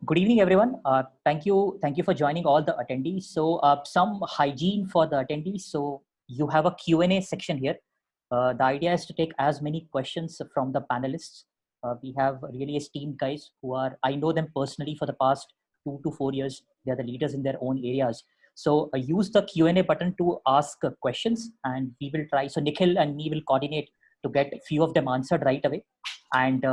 Good evening, everyone. Thank you for joining all the attendees. So some hygiene for the attendees. So you have a Q&A section here. The idea is to take as many questions from the panelists. We have really esteemed guys who are, I know them personally for the past 2 to 4 years. They are the leaders in their own areas. So use the Q&A button to ask questions and we will try. So Nikhil and me will coordinate to get a few of them answered right away. And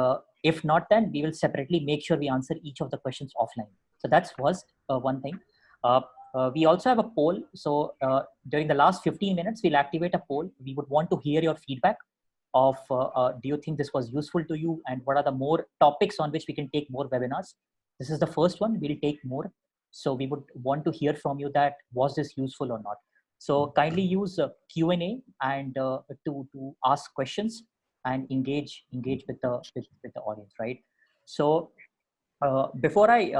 if not, then we will separately make sure we answer each of the questions offline. So that's was one thing. We also have a poll. So during the last 15 minutes, we'll activate a poll. We would want to hear your feedback of do you think this was useful to you and what are the more topics on which we can take more webinars. This is the first one. We'll take more. So we would want to hear from you that was this useful or not. So kindly use Q&A and to ask questions and engage with the audience, right? So before I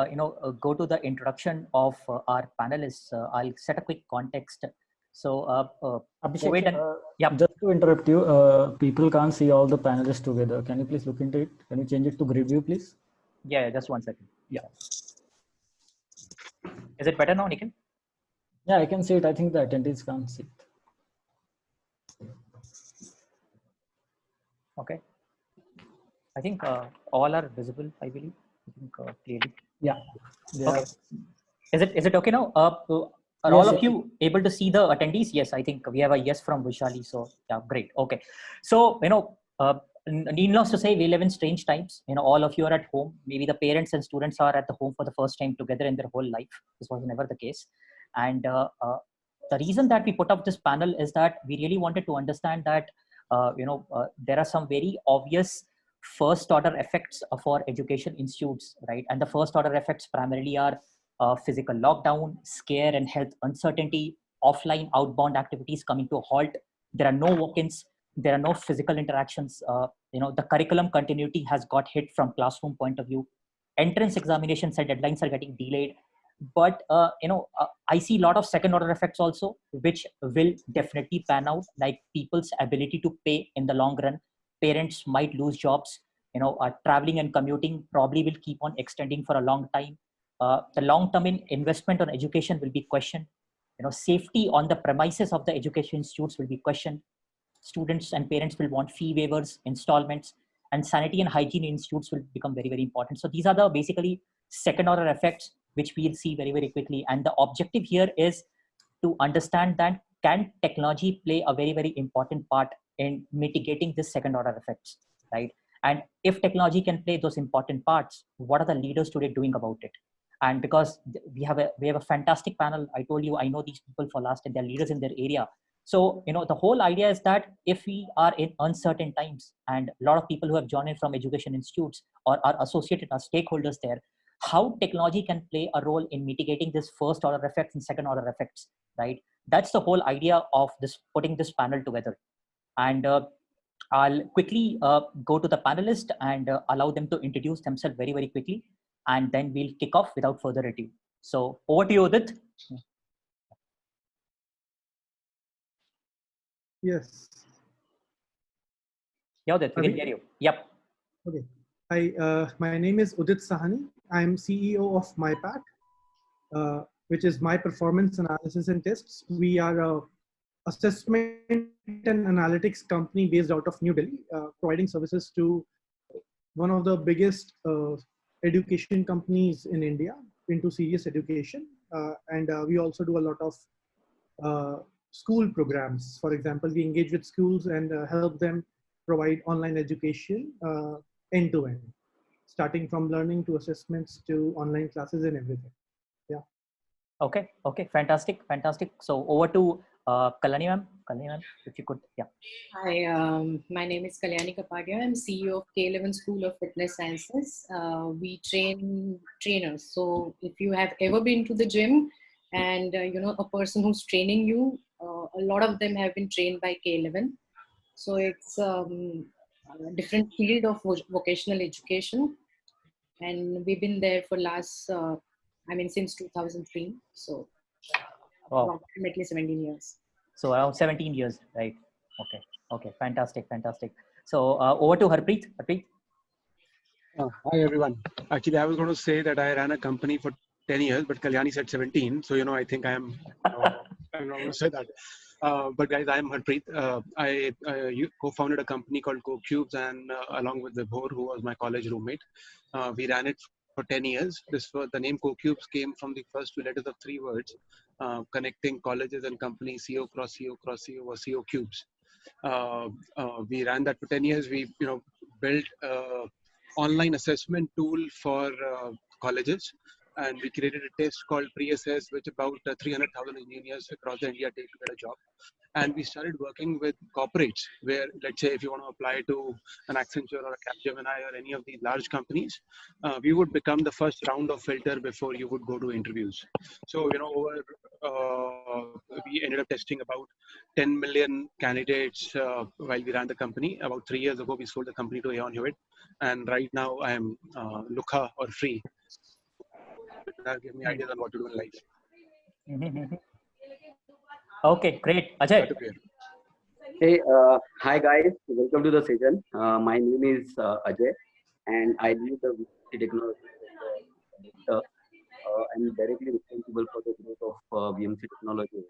go to the introduction of our panelists, I'll set a quick context. So Abhishek, yeah, just to interrupt you, people can't see all the panelists together. Can you please look into it? Can you change it to grid view, please? Yeah, just 1 second. Yeah. Is it better now, Nikhil? Yeah, I can see it. I think the attendees can't see it. Okay. I think all are visible, I believe. I think clearly. Yeah. Okay. Is it okay now? Are Yes, all of you able to see the attendees? Yes, I think we have a yes from Vishali. So yeah, great. Okay. So, needless to say, we live in strange times. All of you are at home. Maybe the parents and students are at the home for the first time together in their whole life. This was never the case. And the reason that we put up this panel is that we really wanted to understand that, there are some very obvious first order effects for education institutes, right? And the first order effects primarily are physical lockdown, scare and health uncertainty, offline outbound activities coming to a halt. There are no walk-ins, there are no physical interactions. The curriculum continuity has got hit from classroom point of view. Entrance examinations and deadlines are getting delayed. But I see a lot of second order effects also, which will definitely pan out, like people's ability to pay in the long run. Parents might lose jobs. Traveling and commuting probably will keep on extending for a long time. The long-term investment on education will be questioned. Safety on the premises of the education institutes will be questioned. Students and parents will want fee waivers, installments, and sanity and hygiene institutes will become very, very important. So these are the basically second order effects, which we'll see very, very quickly. And the objective here is to understand that can technology play a very, very important part in mitigating this second order effects, right? And if technology can play those important parts, what are the leaders today doing about it? And because we have a fantastic panel, I told you, I know these people for last and they're leaders in their area. So, the whole idea is that if we are in uncertain times and a lot of people who have joined in from education institutes or are associated as stakeholders there, how technology can play a role in mitigating this first order effects and second order effects, right? That's the whole idea of this, putting this panel together. And I'll quickly go to the panelists and allow them to introduce themselves very, very quickly. And then we'll kick off without further ado. So over to you, Udit. Yes. Yeah, Udit, we can hear you. Yep. Okay. Hi, my name is Udit Sawhney. I'm CEO of myPAT, which is My Performance Analysis and Tests. We are a assessment and analytics company based out of New Delhi, providing services to one of the biggest education companies in India into serious education. And we also do a lot of school programs. For example, we engage with schools and help them provide online education end to end, starting from learning to assessments to online classes and everything. Yeah. Okay. Fantastic. So over to Kalyani ma'am. Kalyani ma'am, if you could, yeah. Hi, my name is Kalyani Capadia. I'm CEO of K11 School of Fitness Sciences. We train trainers. So if you have ever been to the gym and a person who's training you, a lot of them have been trained by K11. So it's a different field of vocational education, and we've been there for since 2003. So approximately 17 years. So around 17 years, right? Okay. Fantastic. So over to Harpreet. Harpreet. Hi everyone. Actually, I was going to say that I ran a company for 10 years, but Kalyani said 17. So, I think I'm not going to say that. But guys, I am Harpreet. I co-founded a company called Mcube, and along with Vibhor, who was my college roommate, we ran it for 10 years. The name Mcube came from the first two letters of three words, connecting colleges and companies, CO cross CO cross CO, or CO cubes. We ran that for 10 years. We built online assessment tool for colleges, and we created a test called pre-assess, which about 300,000 engineers across India take to get a job. And we started working with corporates where, let's say, if you want to apply to an Accenture or a Capgemini or any of these large companies, we would become the first round of filter before you would go to interviews. So, we ended up testing about 10 million candidates while we ran the company. About 3 years ago, we sold the company to Aon Hewitt. And right now I am Lukha or free. That'll give me ideas on what to do in life. Okay, great. Ajay. Hey, hi guys. Welcome to the session. My name is Ajay, and I lead the VMC technology. I'm directly responsible for the growth of VMC technology.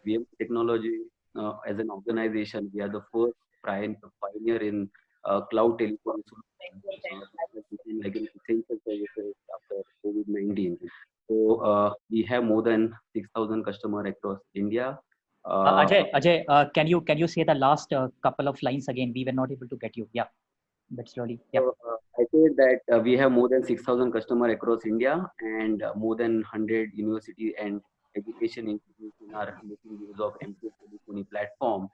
VMC technology, as an organization, we are the first pioneer in cloud telecom like essential services after COVID-19. So we have more than 6,000 customers across India. Ajay, can you say the last couple of lines again? We were not able to get you. Yeah, but slowly. Yeah. So, I said that we have more than 6,000 customers across India, and more than 100 university and education institutions are making use of Mcube telephony platform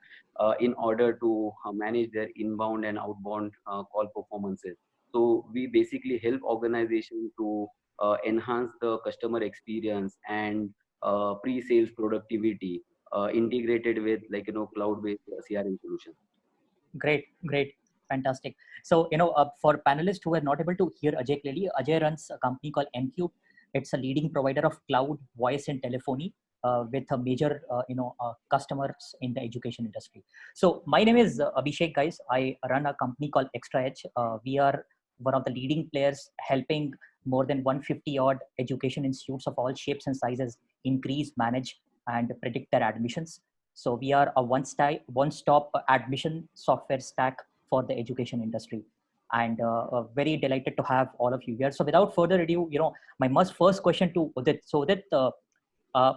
in order to manage their inbound and outbound call performances. So we basically help organizations to enhance the customer experience and pre-sales productivity integrated with cloud-based CRM solutions. Great, fantastic. So for panelists who are not able to hear Ajay clearly, Ajay runs a company called Mcube. It's a leading provider of cloud voice and telephony with a major customers in the education industry. So my name is Abhishek, guys. I run a company called ExtraaEdge. We are one of the leading players helping more than 150 odd education institutes of all shapes and sizes increase, manage, and predict their admissions. So we are a one-stop admission software stack for the education industry, and very delighted to have all of you here. So without further ado, my first question to Udit. So Udit,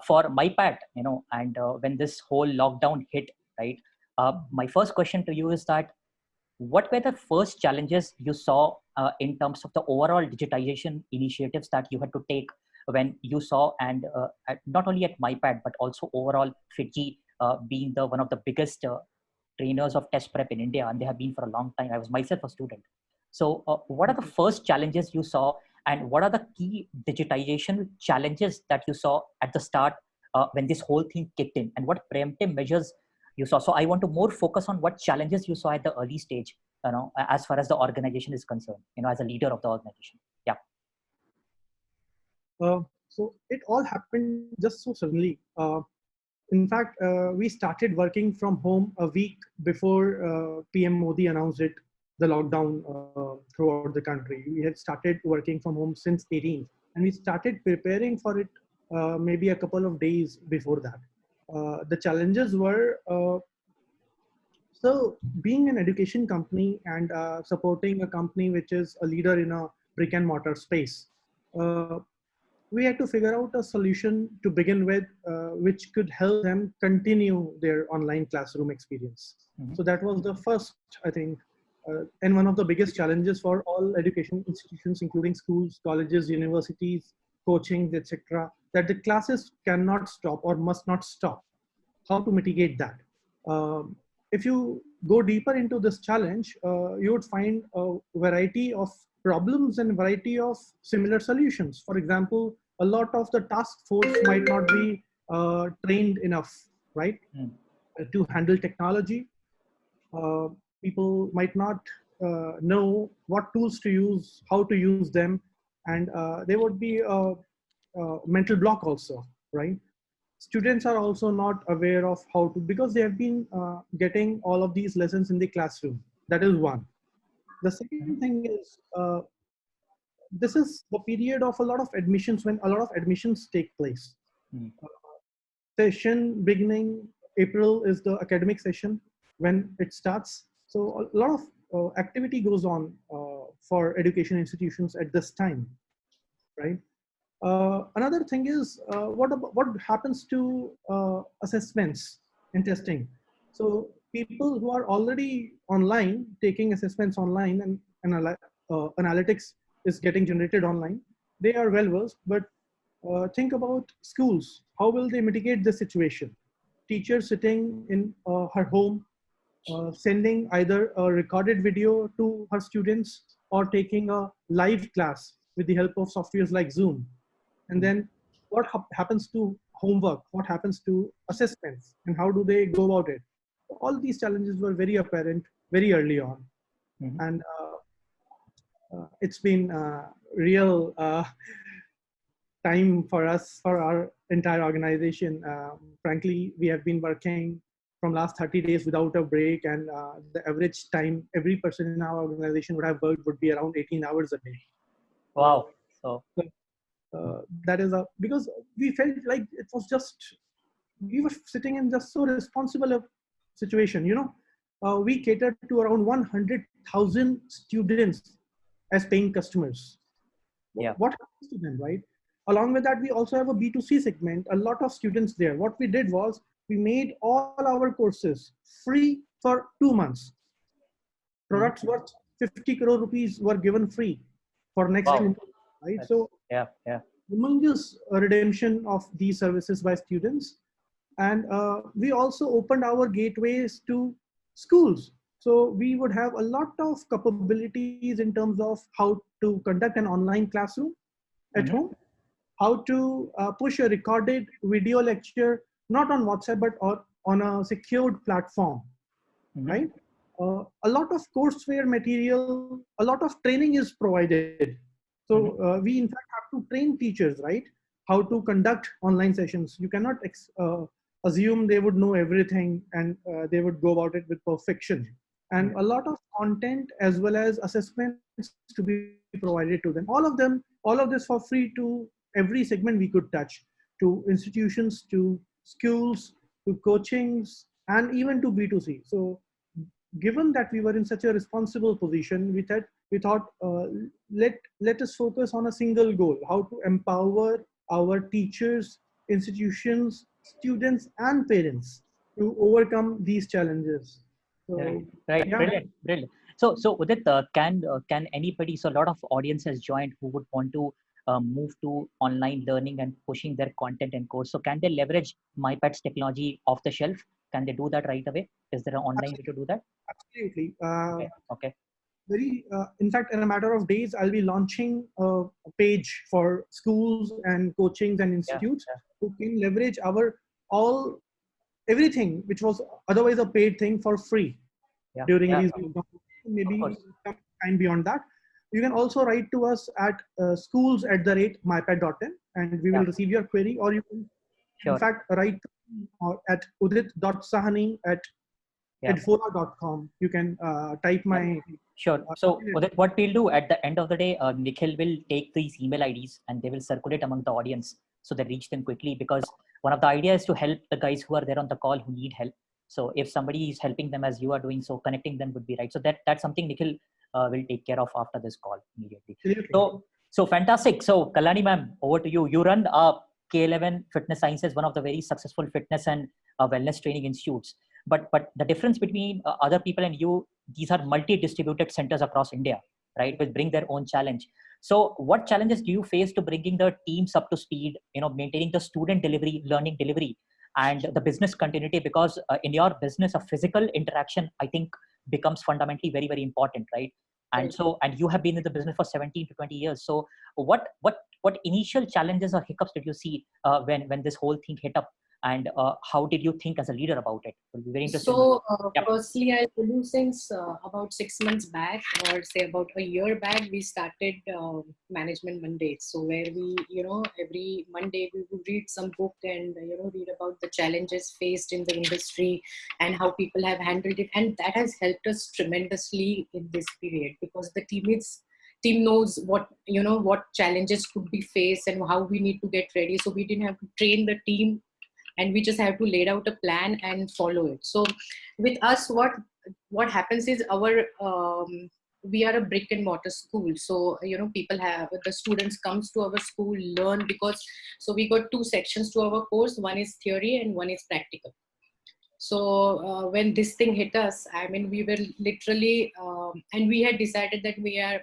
for myPAT, and when this whole lockdown hit, right? My first question to you is that what were the first challenges you saw in terms of the overall digitization initiatives that you had to take when you saw, and not only at myPAT but also overall FITGI being one of the biggest trainers of test prep in India, and they have been for a long time. I was myself a student. So what are the first challenges you saw, and what are the key digitization challenges that you saw at the start when this whole thing kicked in, and what preemptive measures you saw? So I want to more focus on what challenges you saw at the early stage, as far as the organization is concerned, as a leader of the organization. Yeah. So it all happened just so suddenly. In fact, we started working from home a week before PM Modi announced the lockdown throughout the country. We had started working from home since 18th, and we started preparing for it maybe a couple of days before that. The challenges were, so being an education company and supporting a company which is a leader in a brick and mortar space, we had to figure out a solution to begin with, which could help them continue their online classroom experience. Mm-hmm. So that was the first, I think, and one of the biggest challenges for all education institutions, including schools, colleges, universities, coaching, etc., that the classes cannot stop or must not stop. How to mitigate that? If you go deeper into this challenge, you would find a variety of problems and variety of similar solutions. For example, a lot of the task force might not be trained enough, right, to handle technology. People might not know what tools to use, how to use them, and there would be a mental block also, right? Students are also not aware of how to, because they have been getting all of these lessons in the classroom. That is one. The second thing is, this is the period of a lot of admissions, when a lot of admissions take place. Session beginning April is the academic session when it starts. So a lot of activity goes on for education institutions at this time, right? Another thing is, what happens to assessments and testing? So people who are already online, taking assessments online, and analytics is getting generated online, they are well versed, but think about schools. How will they mitigate this situation? Teacher sitting in her home, sending either a recorded video to her students or taking a live class with the help of softwares like Zoom. And then what happens to homework? What happens to assessments? And how do they go about it? All these challenges were very apparent very early on. And it's been real time for us, for our entire organization. Frankly, we have been working from last 30 days without a break, and the average time every person in our organization would have worked would be around 18 hours a day. Wow. That is because we felt like it was just, we were sitting in just so responsible a situation, you know. We catered to around 100,000 students as paying customers. What happens to them, right? Along with that, we also have a B2C segment, a lot of students there. What we did was, we made all our courses free for 2 months. Products worth 50 crore rupees were given free for next 2 months, right? So humongous redemption of these services by students. And we also opened our gateways to schools. So we would have a lot of capabilities in terms of how to conduct an online classroom at home, how to push a recorded video lecture, not on WhatsApp, but on a secured platform, right? A lot of courseware material, a lot of training is provided. So we in fact have to train teachers, right? How to conduct online sessions. You cannot assume they would know everything and they would go about it with perfection. And a lot of content as well as assessments to be provided to them. All of this for free to every segment we could touch, to institutions, to schools, to coachings, and even to B2C. So given that we were in such a responsible position, we thought let us focus on a single goal: how to empower our teachers, institutions, students, and parents to overcome these challenges. So, right. Brilliant. So Udit, can anybody? So a lot of audience has joined who would want to move to online learning and pushing their content and course. So can they leverage myPAT's technology off the shelf? Can they do that right away? Is there an online way to do that? Absolutely. Okay. In fact, in a matter of days, I'll be launching a page for schools and coachings and institutes who can leverage everything which was otherwise a paid thing for free during these maybe some time beyond that. You can also write to us at schools@mypat.in and we will receive your query, or you can in fact write at udit.sawhney@edfora.com. You can type my... Sure. So Udit, what we'll do at the end of the day, Nikhil will take these email IDs and they will circulate among the audience so they reach them quickly, because one of the ideas is to help the guys who are there on the call who need help. So if somebody is helping them as you are doing, so connecting them would be right. So that's something Nikhil will take care of after this call immediately. So fantastic. So Kalyani ma'am, over to you. You run K11 Fitness Sciences, one of the very successful fitness and wellness training institutes. But the difference between other people and you, these are multi-distributed centers across India, right? Which bring their own challenge. So what challenges do you face to bringing the teams up to speed, maintaining the student delivery, learning delivery, and the business continuity? Because in your business, a physical interaction, I think, becomes fundamentally very, very important, right? And and you have been in the business for 17 to 20 years. So what initial challenges or hiccups did you see when this whole thing hit up? and how did you think as a leader about it? It will be very interesting. So, Yep. firstly, I'll tell you, since about 6 months back, or say about a year back, we started Management Mondays. So, where we, every Monday we would read some book and, read about the challenges faced in the industry and how people have handled it. And that has helped us tremendously in this period, because the team knows what challenges could be faced and how we need to get ready. So we didn't have to train the team, and we just have to lay out a plan and follow it. So with us, what happens is we are a brick and mortar school. So, the students comes to our school, learn, so we got 2 sections to our course. One is theory and one is practical. So when this thing hit us, I mean, we were literally, and we had decided that we are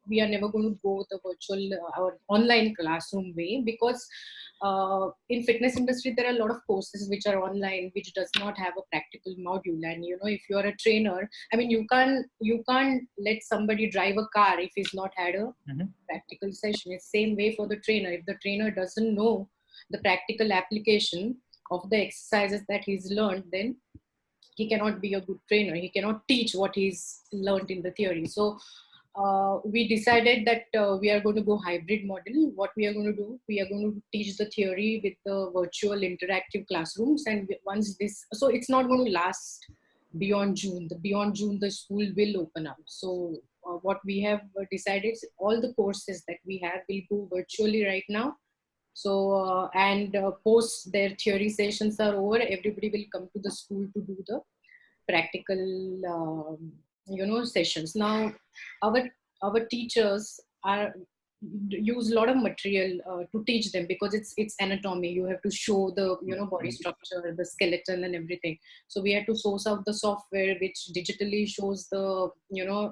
never going to go the virtual or online classroom way, because in fitness industry, there are a lot of courses which are online, which does not have a practical module. And, if you are a trainer, I mean, you can't let somebody drive a car if he's not had a practical session. It's same way for the trainer. If the trainer doesn't know the practical application of the exercises that he's learned, then he cannot be a good trainer. He cannot teach what he's learned in the theory. So we decided that we are going to go hybrid model. What we are going to do, we are going to teach the theory with the virtual interactive classrooms. And once so it's not going to last beyond June. Beyond June, the school will open up. So what we have decided is all the courses that we have will go virtually right now. So, post their theory sessions are over, everybody will come to the school to do the practical, sessions. Now, our teachers use a lot of material to teach them, because it's anatomy. You have to show the, body structure, the skeleton and everything. So we had to source out the software which digitally shows the,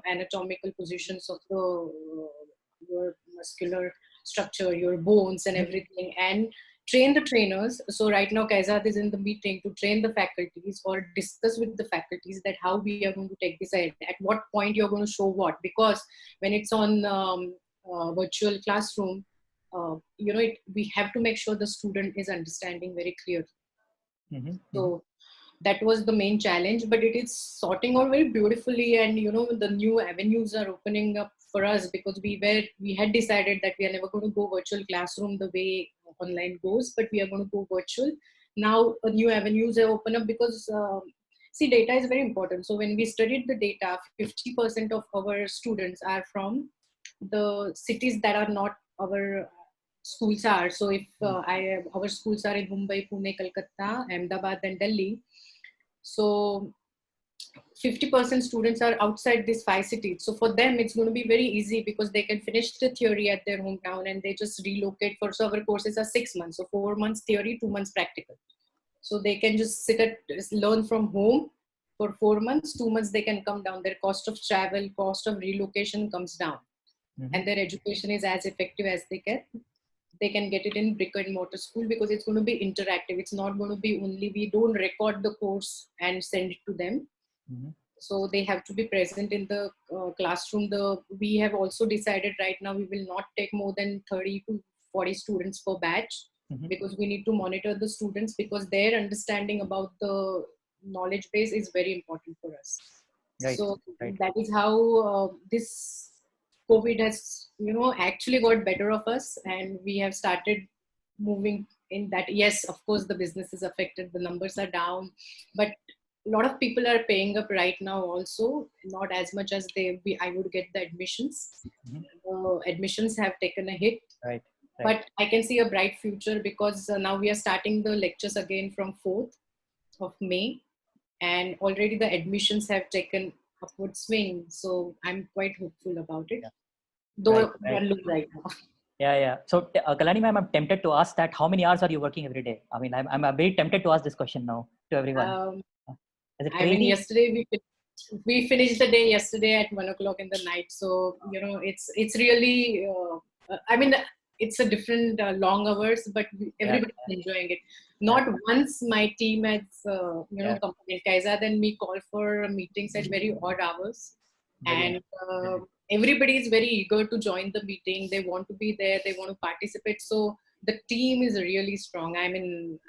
anatomical positions of your muscular structure, your bones and everything, and train the trainers. So right now Kaizad is in the meeting to train the faculties or discuss with the faculties that how we are going to take this ahead, at what point you're going to show what, because when it's on virtual classroom, we have to make sure the student is understanding very clearly. So that was the main challenge, but it is sorting out very beautifully, and the new avenues are opening up for us, because we had decided that we are never going to go virtual classroom the way online goes, but we are going to go virtual. Now new avenues are open up, because see, data is very important. So when we studied the data, 50% of our students are from the cities that are not our schools are. So if our schools are in Mumbai, Pune, Kolkata, Ahmedabad and Delhi. So 50% students are outside these 5 cities. So for them, it's going to be very easy, because they can finish the theory at their hometown and they just relocate. So our courses are 6 months. So 4 months theory, 2 months practical. So they can just learn from home for 4 months, 2 months they can come down. Their cost of travel, cost of relocation comes down. And their education is as effective as they can. They can get it in brick and mortar school, because it's going to be interactive. It's not going to be only, we don't record the course and send it to them. So they have to be present in the classroom. We have also decided right now we will not take more than 30 to 40 students per batch, because we need to monitor the students, because their understanding about the knowledge base is very important for us. Right. So that is how this COVID has, actually got better of us, and we have started moving in that. Yes, of course, the business is affected. The numbers are down, but a lot of people are paying up right now also, not as much as I would get the admissions. Admissions have taken a hit. Right. But I can see a bright future, because now we are starting the lectures again from 4th of May, and already the admissions have taken upward swing. So I'm quite hopeful about it. Though right now. Yeah. So Kalyani ma'am, I'm tempted to ask that how many hours are you working every day? I mean, I'm very tempted to ask this question now to everyone. Is it crazy? I mean, yesterday we finished the day yesterday at 1 o'clock in the night. So, it's really, I mean, it's a different long hours, but everybody's enjoying it. Not once my team has, complained. Kaizad and me call for meetings at very odd hours. And everybody is very eager to join the meeting. They want to be there. They want to participate. So the team is really strong. I mean,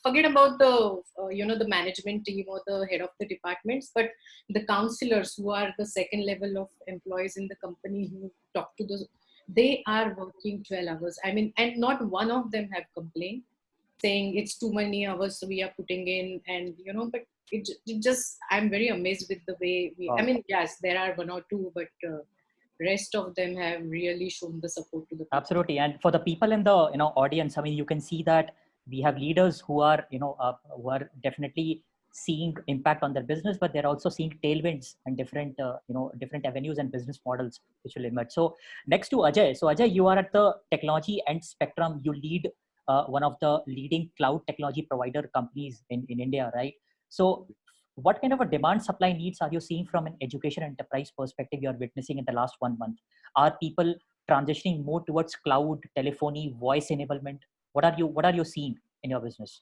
Forget about the the management team or the head of the departments, but the counselors who are the second level of employees in the company who talk to those, they are working 12 hours. I mean, and not one of them have complained saying it's too many hours we are putting in, and but it just, I'm very amazed with the way we, I mean, yes, there are one or two, but rest of them have really shown the support to the people. Absolutely. And for the people in the audience, I mean, you can see that we have leaders who are who are definitely seeing impact on their business, but they're also seeing tailwinds and different different avenues and business models which will emerge. So next to Ajay, so Ajay, you are at the technology end spectrum. You lead one of the leading cloud technology provider companies in India, right? So what kind of a demand supply needs are you seeing from an education enterprise perspective you are witnessing in the last 1 month? Are people transitioning more towards cloud, telephony, voice enablement? What are you seeing in your business?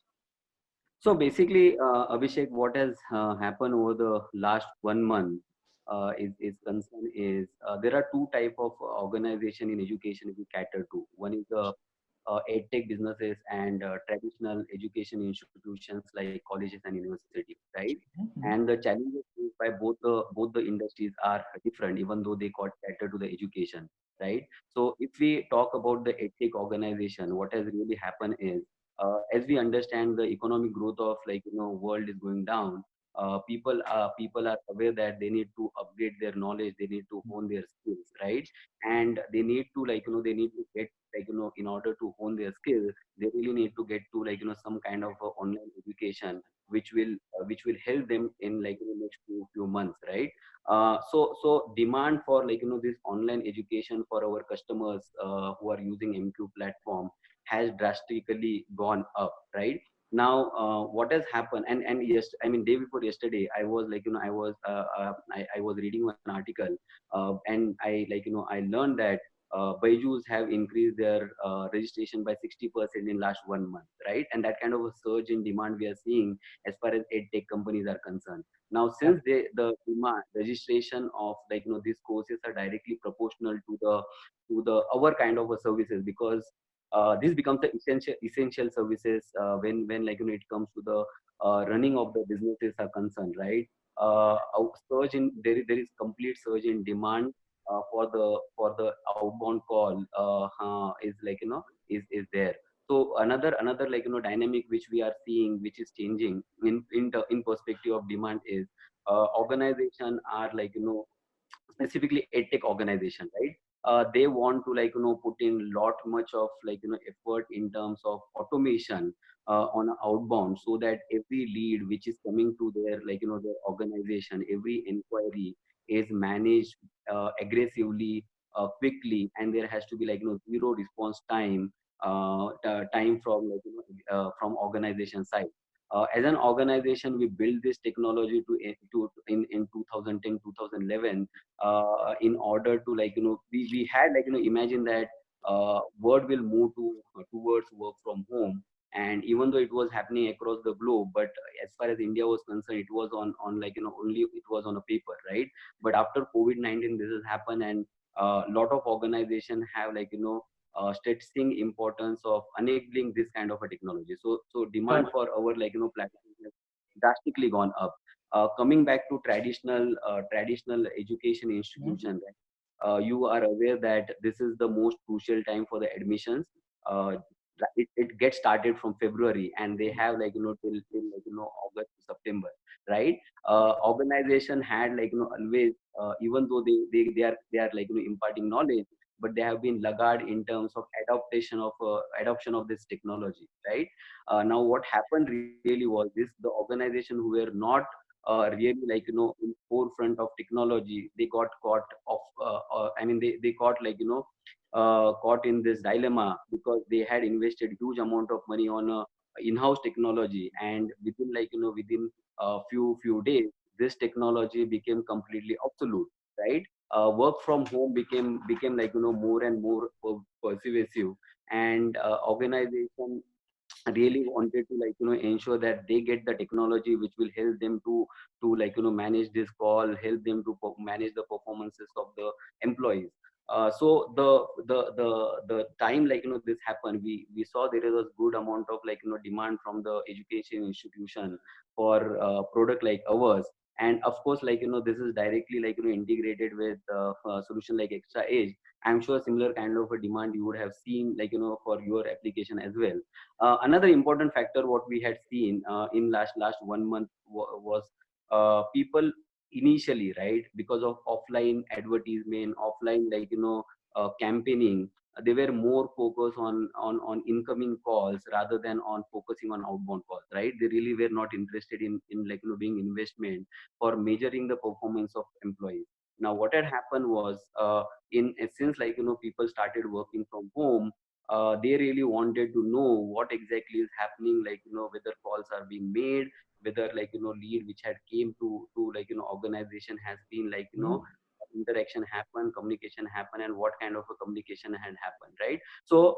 So basically, Abhishek, what has happened over the last 1 month is concern is there are two type of organization in education we cater to. One is the edtech businesses and traditional education institutions like colleges and universities, right? Mm-hmm. And the challenges faced by both the industries are different, even though they cater to the education, right? So if we talk about the edtech organization, what has really happened is as we understand the economic growth of world is going down, people are aware that they need to upgrade their knowledge, they need to hone their skills, right? And they need to they need to get in order to hone their skills, they really need to get to some kind of online education which will help them in next few months, right? So demand for this online education for our customers who are using Mcube platform has drastically gone up, right? Now what has happened, and yes, I mean, day before yesterday I was I was reading one article, and I learned that Byju's have increased their registration by 60% in last 1 month, right? And that kind of a surge in demand we are seeing as far as edtech companies are concerned. Now, since the demand registration of these courses are directly proportional to the our kind of a services, because this becomes the essential services when it comes to the running of the businesses are concerned, right? A surge in there is complete surge in demand for the outbound call is is there. So another dynamic which we are seeing, which is changing in perspective of demand, is organization are specifically edtech organization, right? They want to put in lot much of effort in terms of automation on outbound, so that every lead which is coming to their their organization, every inquiry is managed aggressively, quickly, and there has to be zero response time time from from organization side. As an organization, we built this technology in 2010 2011 in order to we had imagine that world will move towards work from home, and even though it was happening across the globe, but as far as India was concerned, it was on only it was on a paper, right? But after COVID-19 this has happened, and a lot of organizations have stressing importance of enabling this kind of a technology. So demand for our platform has drastically gone up. Coming back to traditional education institution, right? You are aware that this is the most crucial time for the admissions. It gets started from February, and they have till August to September, right? Organization had always even though they are imparting knowledge, but they have been laggard in terms of adoption of this technology, right? Now what happened really was this: the organization who were not really in forefront of technology, they got caught off. I mean, they got caught in this dilemma, because they had invested huge amount of money on in-house technology, and within within a few days, this technology became completely obsolete, right? Work from home became more and more pervasive, and organization really wanted to ensure that they get the technology which will help them to manage this call, help them to manage the performances of the employees. So the time this happened, we saw there is a good amount of demand from the education institution for product like ours. And of course, this is directly integrated with a solution like ExtraaEdge. I'm sure similar kind of a demand you would have seen for your application as well. Another important factor what we had seen in last 1 month was people initially, right, because of offline advertisement, offline campaigning, they were more focused on incoming calls rather than on focusing on outbound calls, right? They really were not interested in doing investment or measuring the performance of employees. Now what had happened was in since people started working from home, they really wanted to know what exactly is happening, whether calls are being made, whether lead which had came to organization has been interaction happen, communication happen, and what kind of a communication had happened, right? So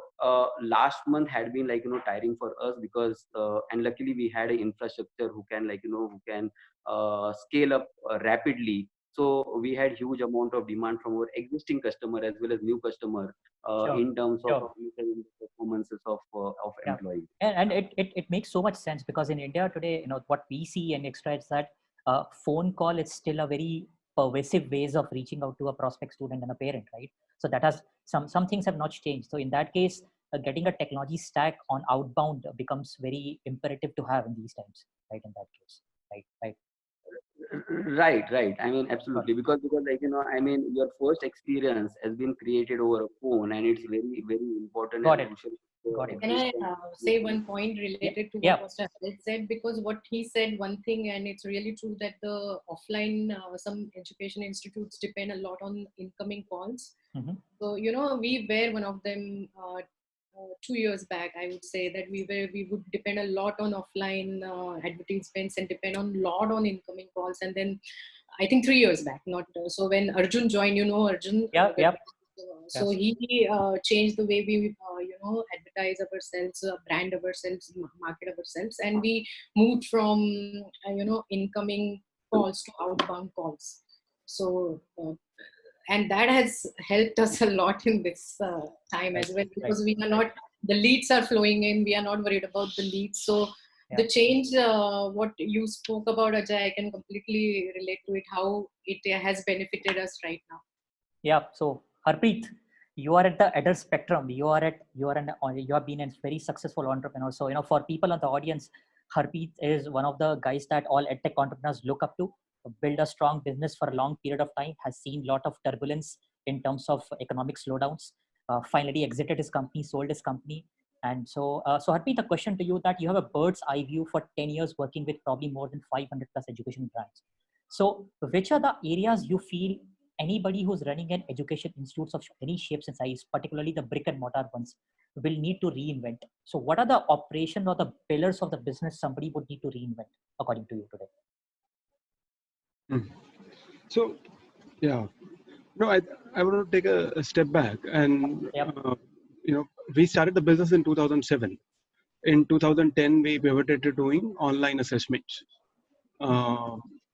last month had been tiring for us because and luckily we had an infrastructure who can scale up rapidly. So we had huge amount of demand from our existing customer as well as new customer in terms of the performances of employees. And it makes so much sense, because in India today, what we see in Extra is that phone call is still a very pervasive ways of reaching out to a prospect student and a parent, right? So that has some things have not changed. So in that case, getting a technology stack on outbound becomes very imperative to have in these times, right? In that case, right. Right. I mean, absolutely, because I mean, your first experience has been created over a phone, and it's very, very important. Got and it. crucial. Got it. Can I say one point related to what Mr. Harpreet said? Because what he said, one thing, and it's really true that the offline, some education institutes depend a lot on incoming calls. Mm-hmm. So, we were one of them 2 years back. I would say that we would depend a lot on offline advertisements and depend a lot on incoming calls. And then I think 3 years back, not so when Arjun joined, Arjun. So he changed the way we, advertise ourselves, brand ourselves, market ourselves, and we moved from, incoming calls to outbound calls. So, and that has helped us a lot in this time as well, because we are not, the leads are flowing in, we are not worried about the leads. So the change, what you spoke about, Ajay, I can completely relate to it, how it has benefited us right now. Yeah. So Harpreet, you are at the other spectrum. You have been a very successful entrepreneur. So, for people on the audience, Harpreet is one of the guys that all EdTech entrepreneurs look up to. Build a strong business for a long period of time, has seen a lot of turbulence in terms of economic slowdowns, finally exited his company, sold his company. And so Harpreet, a question to you, that you have a bird's eye view for 10 years working with probably more than 500 plus education brands. So which are the areas you feel anybody who's running an education institutes of any shapes and size, particularly the brick and mortar ones, will need to reinvent? So what are the operations or the pillars of the business somebody would need to reinvent according to you today? So, yeah, no, I want to take a step back, and we started the business in 2007. In 2010, we pivoted to doing online assessments,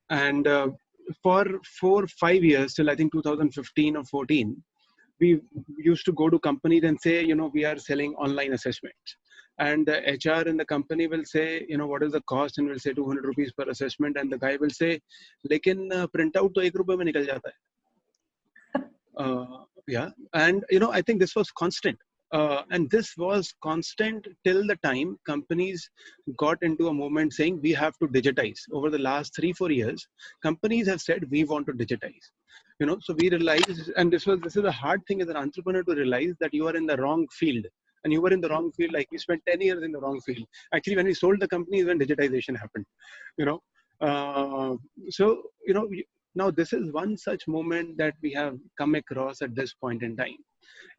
and for 4 or 5 years till I think 2015 or 14, we used to go to companies and say, we are selling online assessments. And the HR in the company will say, what is the cost? And we'll say 200 rupees per assessment. And the guy will say, lekin printout to 1 rupee mein nikal jata hai. Yeah. And, I think this was constant. And this was constant till the time companies got into a movement saying we have to digitize. Over the last 3-4 years, companies have said we want to digitize. So we realized, and this is a hard thing as an entrepreneur to realize, that you are in the wrong field. And you were in the wrong field, like we spent 10 years in the wrong field. Actually, when we sold the company is when digitization happened. Now this is one such moment that we have come across at this point in time.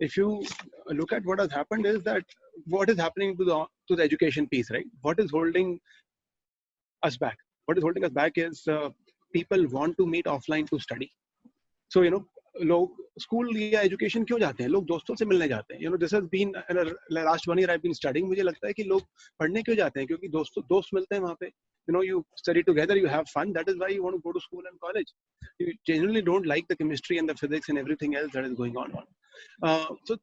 If you look at what has happened, is that what is happening to the education piece, right? What is holding us back? What is holding us back is people want to meet offline to study. So, लोग school या education क्यों जाते हैं? लोग दोस्तों से मिलने जाते हैं. This has been last 1 year I've been studying. मुझे लगता है कि लोग पढ़ने क्यों जाते हैं? क्योंकि दोस्त मिलते हैं वहाँ पे. you study together, you have fun. That is why you want to go to school and college. You genuinely don't like the chemistry and the physics and everything else that is going on. So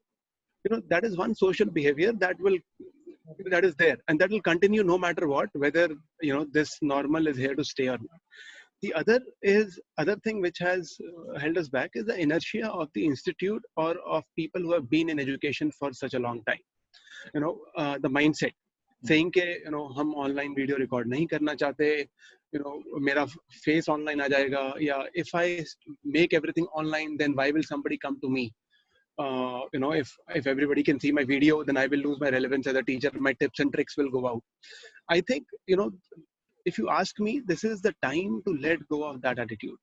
that is one social behavior that is there, and that will continue no matter what, whether this normal is here to stay or not. The other thing which has held us back is the inertia of the institute or of people who have been in education for such a long time. The mindset saying ke hum online video record nahi karna chahte, mera face online aa jayega, yeah, if I make everything online, then why will somebody come to me? If everybody can see my video, then I will lose my relevance as a teacher. My tips and tricks will go out. I think, if you ask me, this is the time to let go of that attitude.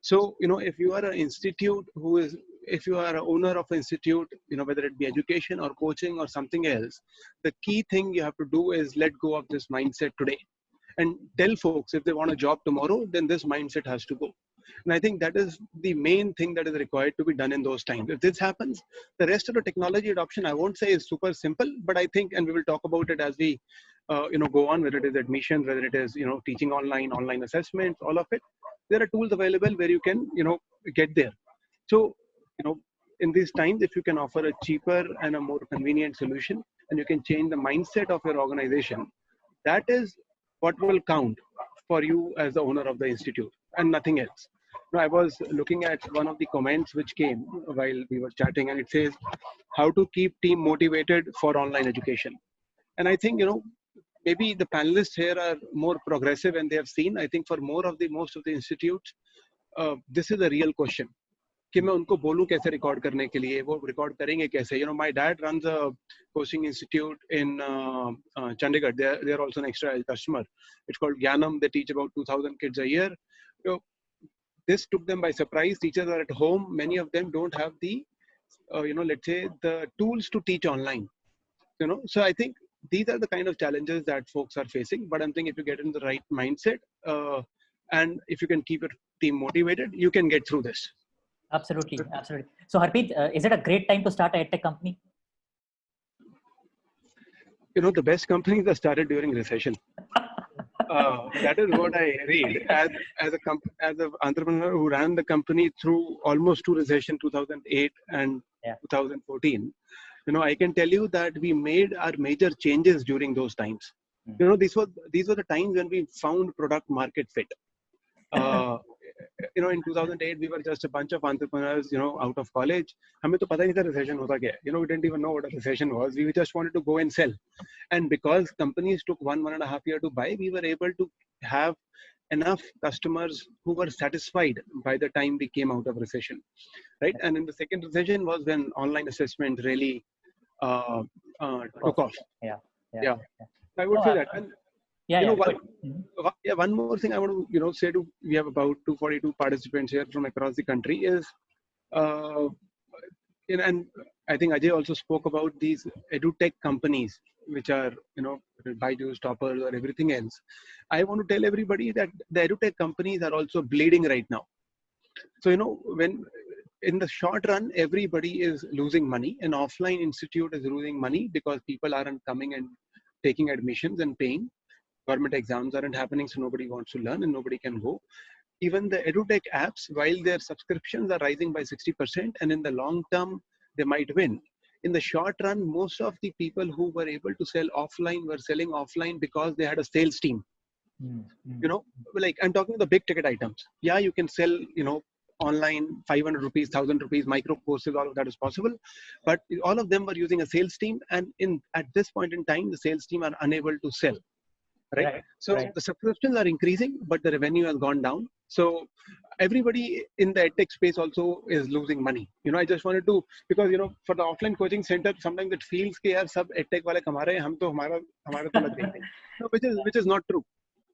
So, if you are an institute if you are an owner of an institute, whether it be education or coaching or something else, the key thing you have to do is let go of this mindset today and tell folks if they want a job tomorrow, then this mindset has to go. And I think that is the main thing that is required to be done in those times. If this happens, the rest of the technology adoption, I won't say is super simple, but I think, and we will talk about it as we, go on, whether it is admissions, whether it is, teaching online assessments, all of it, there are tools available where you can, get there. So, in these times, if you can offer a cheaper and a more convenient solution, and you can change the mindset of your organization, that is what will count for you as the owner of the institute and nothing else. Now, I was looking at one of the comments which came while we were chatting, and it says, how to keep team motivated for online education. And I think, maybe the panelists here are more progressive and they have seen, I think for most of the institutes, this is a real question. कि मैं उनको बोलूं कैसे record करने के लिए, वो record करेंगे कैसे? My dad runs a coaching institute in Chandigarh. They are also an ExtraaEdge customer. It's called Gyanam. They teach about 2,000 kids a year. This took them by surprise. Teachers are at home. Many of them don't have the, let's say, the tools to teach online. So I think these are the kind of challenges that folks are facing. But I'm thinking if you get in the right mindset and if you can keep your team motivated, you can get through this. Absolutely. So Harpreet, is it a great time to start an EdTech company? The best companies are started during recession. That is what I read. As an entrepreneur who ran the company through almost two recessions, 2008 and 2014, I can tell you that we made our major changes during those times. These were the times when we found product market fit. In 2008, we were just a bunch of entrepreneurs, out of college. हमें तो पता नहीं था recession होता क्या है. We didn't even know what a recession was. We just wanted to go and sell. And because companies took 1.5 years to buy, we were able to have enough customers who were satisfied by the time we came out of recession, right? And in the second recession was when online assessment really took off. Yeah. I would say that. And one more thing I want to say to, we have about 242 participants here from across the country is, and I think Ajay also spoke about these edutech companies, which are, Byju's, Toppers or everything else. I want to tell everybody that the edutech companies are also bleeding right now. So, when in the short run, everybody is losing money. An offline institute is losing money because people aren't coming and taking admissions and paying. Government exams aren't happening, so nobody wants to learn and nobody can go. Even the edutech apps, while their subscriptions are rising by 60%, and in the long term, they might win. In the short run, most of the people who were able to sell offline were selling offline because they had a sales team. Like I'm talking the big ticket items. Yeah, you can sell, online 500 rupees, 1,000 rupees, micro courses, all of that is possible. But all of them were using a sales team. And at this point in time, the sales team are unable to sell. Right. So the subscriptions are increasing, but the revenue has gone down. So everybody in the EdTech space also is losing money. I just wanted to, because, for the offline coaching center, sometimes it feels कि यार सब EdTech वाले कमा रहे हैं, हम तो हमारा तो लग गए, which is not true.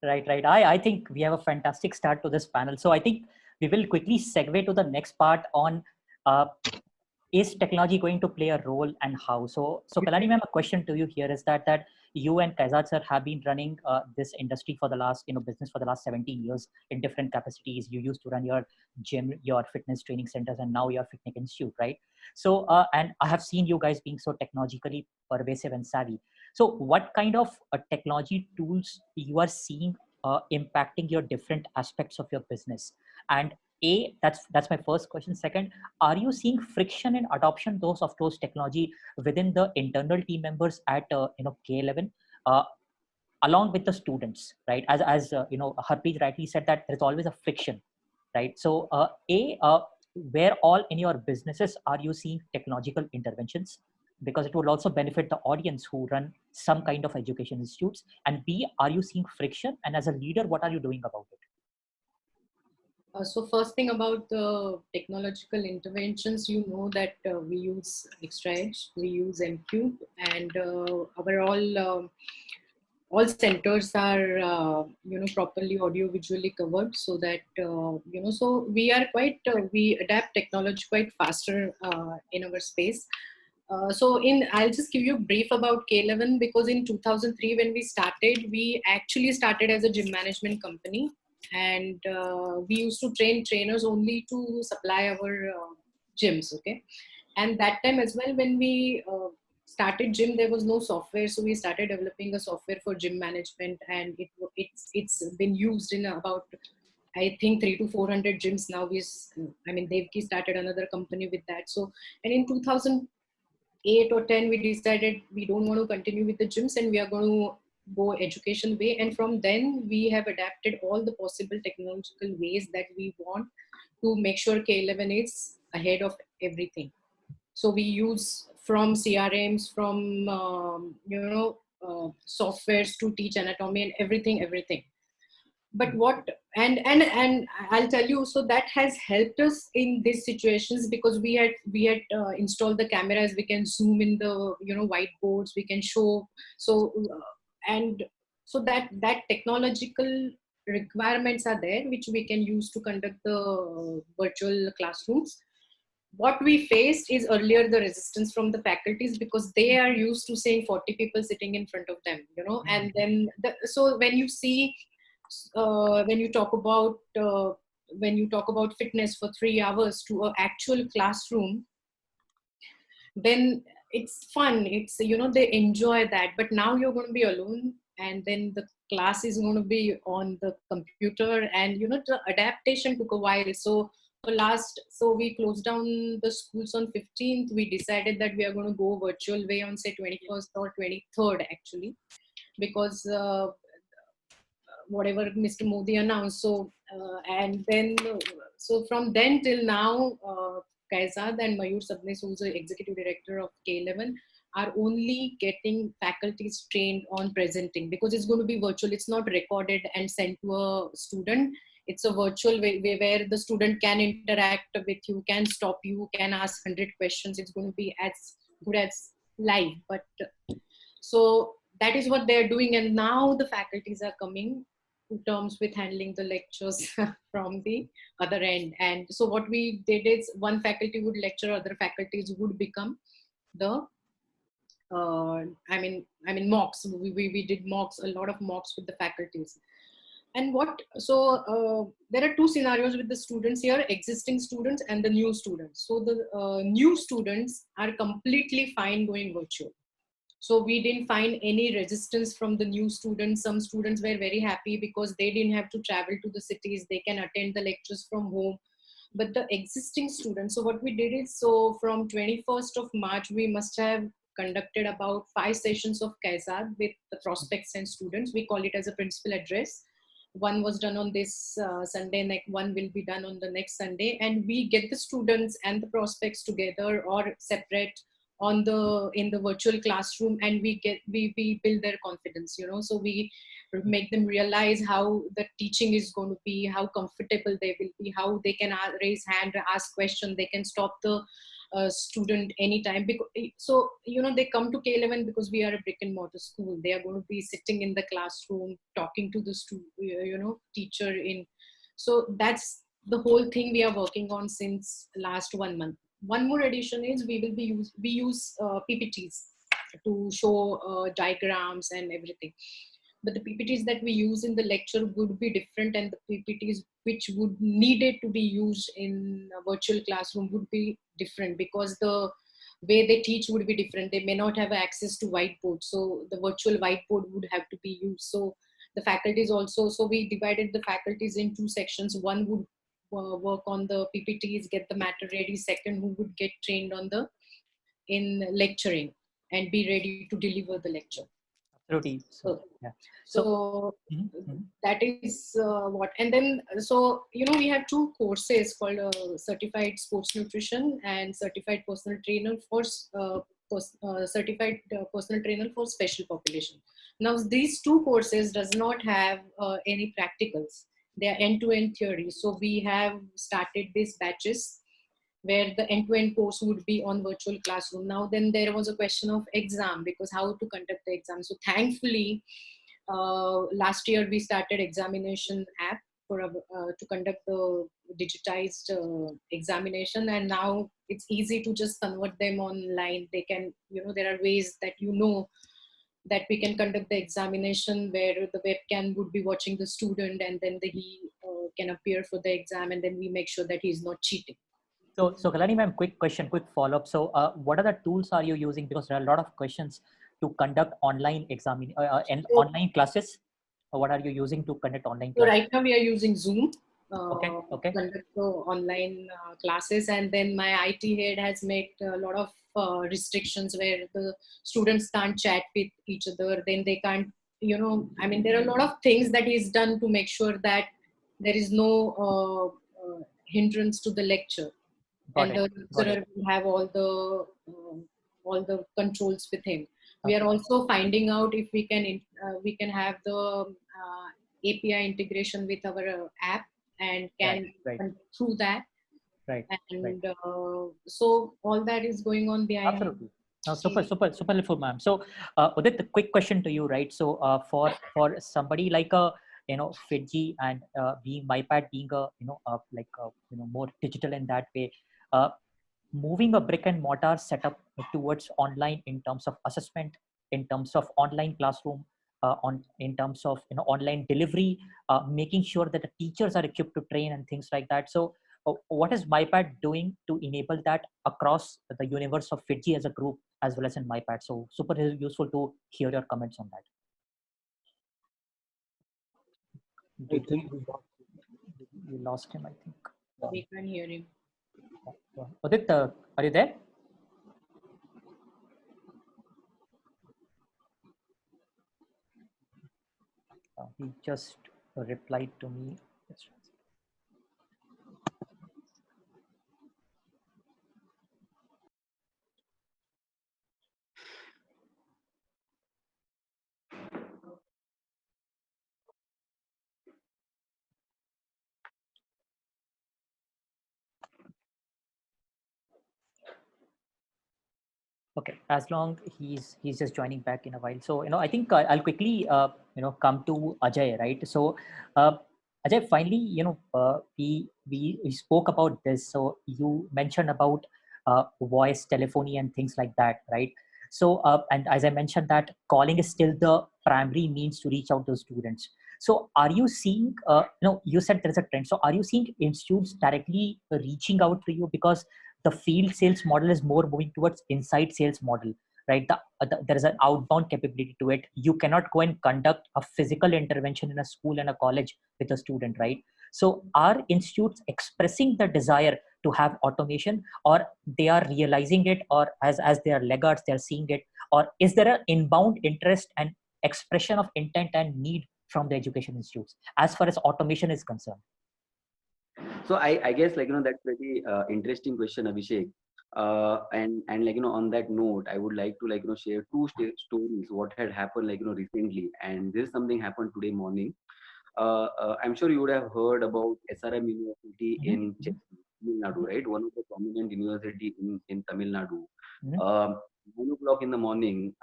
Right. I think we have a fantastic start to this panel. So I think we will quickly segue to the next part on is technology going to play a role and how? So Kalyani ma'am, a question to you here is that you and Kaizad sir have been running this industry for the last, business for the last 17 years in different capacities. You used to run your gym, your fitness training centers, and now your fitness institute, right? So, and I have seen you guys being so technologically pervasive and savvy. So what kind of technology tools you are seeing impacting your different aspects of your business? And that's my first question. Second, are you seeing friction in adoption of those technology within the internal team members at K11, along with the students, right? As Harpreet rightly said that there's always a friction, right? So where all in your businesses are you seeing technological interventions? Because it will also benefit the audience who run some kind of education institutes. And B, are you seeing friction? And as a leader, what are you doing about it? So first thing about the technological interventions, you know that we use ExtraaEdge, we use Mcube, and all centers are properly audio visually covered, so that so we are quite we adapt technology quite faster in our space. I'll just give you a brief about K11, because in 2003 when we actually started as a gym management company, and we used to train trainers only to supply our gyms, okay? And that time as well, when we started gym, there was no software, so we started developing a software for gym management, and it's been used in about, I think, 300 to 400 gyms now. Devki started another company with that. So, and in 2008 or 10, we decided we don't want to continue with the gyms and we are going to go education way. And from then we have adapted all the possible technological ways that we want to make sure K11 is ahead of everything. So we use from CRMs, from softwares to teach anatomy and everything. But and I'll tell you, so that has helped us in these situations, because we had installed the cameras. We can zoom in the whiteboards, we can show. So that technological requirements are there, which we can use to conduct the virtual classrooms. What we faced is earlier the resistance from the faculties, because they are used to seeing 40 people sitting in front of them, and then so when you see when you talk about fitness for 3 hours to an actual classroom, then it's fun. It's they enjoy that. But now you're going to be alone, and then the class is going to be on the computer, and the adaptation took a while. So we closed down the schools on 15th. We decided that we are going to go virtual way on say 21st or 23rd actually, because whatever Mr. Modi announced. So from then till now, Kaizad and Mayur Sabnis, who's the executive director of K11, are only getting faculties trained on presenting, because it's going to be virtual. It's not recorded and sent to a student. It's a virtual way where the student can interact with you, can stop you, can ask 100 questions. It's going to be as good as live. But so that is what they're doing. And now the faculties are coming to terms with handling the lectures from the other end. And so what we did is, one faculty would lecture, other faculties would become the mocks. We did mocks, a lot of mocks with the faculties. And there are two scenarios with the students here: existing students and the new students. So the new students are completely fine going virtual. So we didn't find any resistance from the new students. Some students were very happy because they didn't have to travel to the cities. They can attend the lectures from home. But the existing students, so what we did is, so from 21st of March, we must have conducted about 5 sessions of Kaizad with the prospects and students. We call it as a principal address. One was done on this Sunday, one will be done on the next Sunday. And we get the students and the prospects together or separate in the virtual classroom, and we build their confidence, so we make them realize how the teaching is going to be, how comfortable they will be, how they can raise hand, ask questions, they can stop the student anytime. So they come to K11 because we are a brick and mortar school. They are going to be sitting in the classroom talking to the teacher in. So that's the whole thing we are working on since last 1 month. One more addition is we use PPTs to show diagrams and everything. But the PPTs that we use in the lecture would be different, and the PPTs which would needed to be used in a virtual classroom would be different, because the way they teach would be different. They may not have access to whiteboard, so the virtual whiteboard would have to be used. So the faculties also. So we divided the faculties in two sections. One would work on the PPTs, get the matter ready. Second, who would get trained on in lecturing and be ready to deliver the lecture. Absolutely. So, yeah. So that is what. And then, so, we have two courses called Certified Sports Nutrition and Certified Personal Trainer for Certified Personal Trainer for Special Population. Now, these two courses does not have any practicals. They are end-to-end theory. So we have started these batches where the end-to-end course would be on virtual classroom. Now, then there was a question of exam, because how to conduct the exam. So thankfully, last year we started examination app for to conduct the digitized examination, and now it's easy to just convert them online. They can, there are ways that that we can conduct the examination where the webcam would be watching the student, and then he can appear for the exam, and then we make sure that he's not cheating. So Kalyani ma'am, quick question, quick follow-up. So what are the tools are you using? Because there are a lot of questions to conduct online and online classes. What are you using to conduct online classes? So right now we are using Zoom. Okay. To conduct the online classes, and then my IT head has made a lot of restrictions where the students can't chat with each other. Then they can't, there are a lot of things that he's done to make sure that there is no hindrance to the lecture. And the lecturer will have all the controls with him. We are also finding out if we can have the API integration with our app and can through that. And so all that is going on behind. Absolutely. No, super helpful, ma'am. So Udit, a quick question to you, right? So for somebody like Fiji and being myPAT being more digital in that way, moving a brick and mortar setup towards online in terms of assessment, in terms of online classroom, in terms of online delivery, making sure that the teachers are equipped to train and things like that. So what is myPAT doing to enable that across the universe of Fiji as a group as well as in myPAT? So super useful to hear your comments on that. I think we lost him, I think. We can hear him. Udit, are you there? He just replied to me. Okay, as long he's just joining back in a while. So I think I'll quickly come to Ajay, right? So Ajay, finally we spoke about this. So you mentioned about voice telephony and things like that, right? So and as I mentioned that calling is still the primary means to reach out to students. So are you seeing you said there's a trend. So are you seeing institutes directly reaching out to you, because the field sales model is more moving towards inside sales model, right? There is an outbound capability to it. You cannot go and conduct a physical intervention in a school and a college with a student, right? So are institutes expressing the desire to have automation, or they are realizing it, or as they are laggards, they are seeing it, or is there an inbound interest and expression of intent and need from the education institutes as far as automation is concerned? So I guess that's very interesting question, Abhishek. And on that note, I would like to share two stories what had happened recently, and this something happened today morning. I'm sure you would have heard about SRM University in Tamil Nadu, right? One of the prominent university in Tamil Nadu. 9 o'clock in the morning,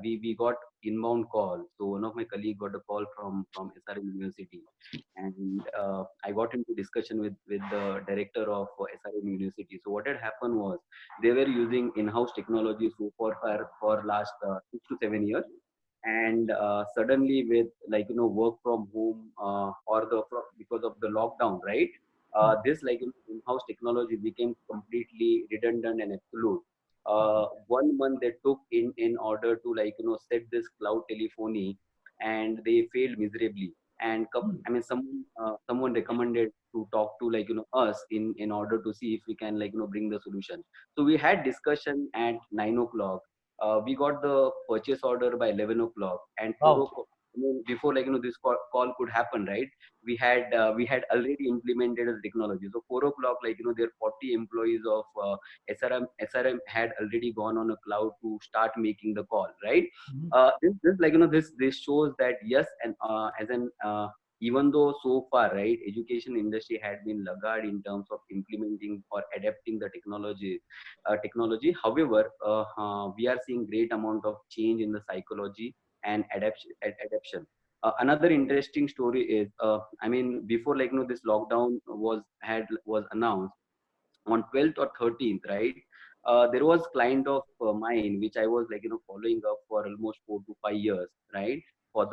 we got inbound call. So one of my colleagues got a call from SRM University, and I got into discussion with the director of SRM University. So what had happened was they were using in-house technology for last 6 to 7 years, and suddenly with work from home because of the lockdown, right? This in-house technology became completely redundant and absolute. 1 month they took in order to set this cloud telephony and they failed miserably. And I mean, someone recommended to talk to us in order to see if we can bring the solution. So we had discussion at 9 o'clock. We got the purchase order by 11 o'clock, and 4 o'clock. I mean, before this call could happen, right? We had already implemented the technology. So 4 o'clock, their 40 employees of SRM had already gone on a cloud to start making the call, right? This shows that yes, and even though so far, right, education industry had been laggard in terms of implementing or adapting the technology. However, we are seeing great amount of change in the psychology and adaptation. Another interesting story is, I mean, before this lockdown was announced on 12th or 13th, right? There was client of mine which I was following up for almost 4 to 5 years, right? For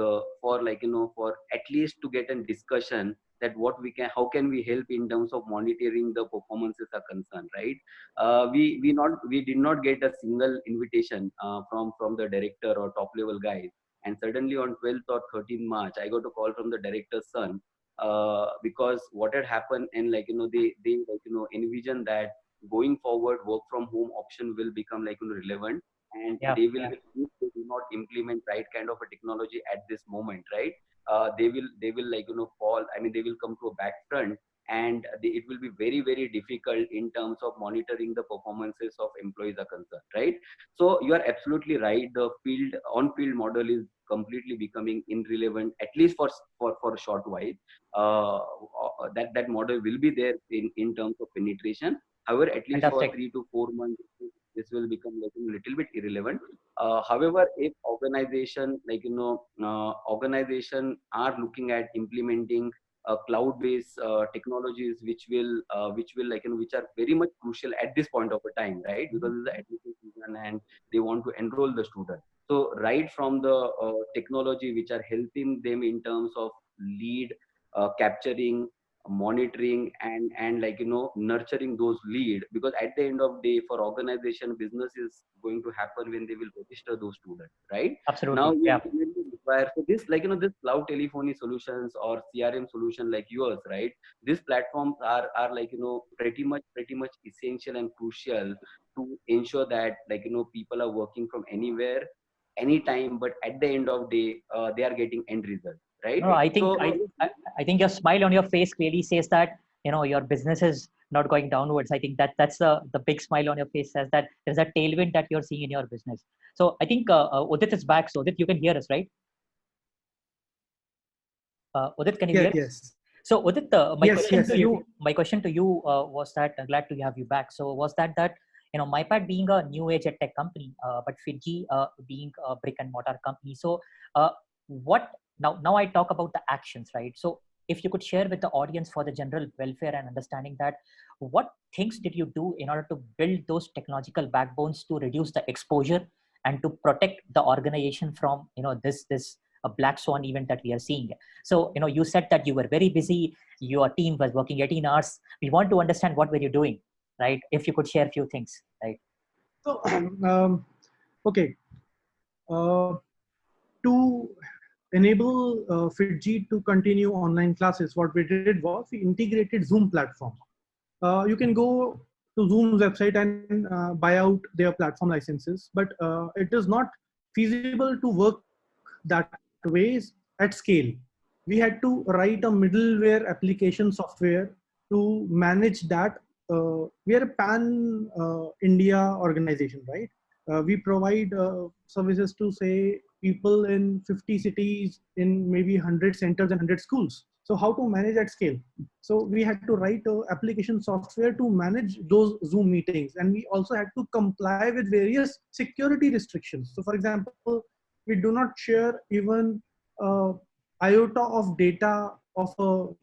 at least to get a discussion that how can we help in terms of monitoring the performances are concerned, right? We did not get a single invitation from the director or top level guys. And suddenly on 12th or 13th March, I got a call from the director's son, because what had happened, and they envision that going forward work from home option will become relevant, and they will, if they do not implement right kind of a technology at this moment, right, they will fall, I mean, they will come to a back front, and it will be very, very difficult in terms of monitoring the performances of employees are concerned, right? So you are absolutely right, the on-field model is completely becoming irrelevant, at least for a short while. That model will be there in terms of penetration. However, at least for 3 to 4 months, this will become a little bit irrelevant. However, if organization organization are looking at implementing cloud-based technologies, which are very much crucial at this point of a time, right? Because it's the admission season and they want to enroll the student. So right from the technology which are helping them in terms of lead capturing, monitoring, and nurturing those lead, because at the end of the day, for organization, business is going to happen when they will register those students, right? Absolutely. Now you require, so this this cloud telephony solutions or CRM solution like yours, right? These platforms are pretty much essential and crucial to ensure that people are working from anywhere, anytime, but at the end of the day, they are getting end result, right? No, I think your smile on your face clearly says that your business is not going downwards. I think that's the big smile on your face says that there's a tailwind that you're seeing in your business. So I think Udit is back. So Udit, you can hear us, right? Udit, can you hear us? Yes. So Udit, my question to you was that, glad to have you back. So was that myPAT being a new age Edtech company, but Fiji being a brick and mortar company. So what now I talk about the actions, right? So if you could share with the audience for the general welfare and understanding that, what things did you do in order to build those technological backbones to reduce the exposure and to protect the organization from this a black swan event that we are seeing? So you said that you were very busy, your team was working 18 hours. We want to understand what were you doing, right? If you could share a few things, right? So okay, to enable Fiji to continue online classes, what we did was we integrated Zoom platform. You can go to Zoom's website and buy out their platform licenses, but it is not feasible to work that ways at scale. We had to write a middleware application software to manage that. We are a pan India organization, right? We provide services to, say, people in 50 cities, in maybe 100 centers and 100 schools. So how to manage at scale? So we had to write an application software to manage those Zoom meetings. And we also had to comply with various security restrictions. So for example, we do not share even iota of data of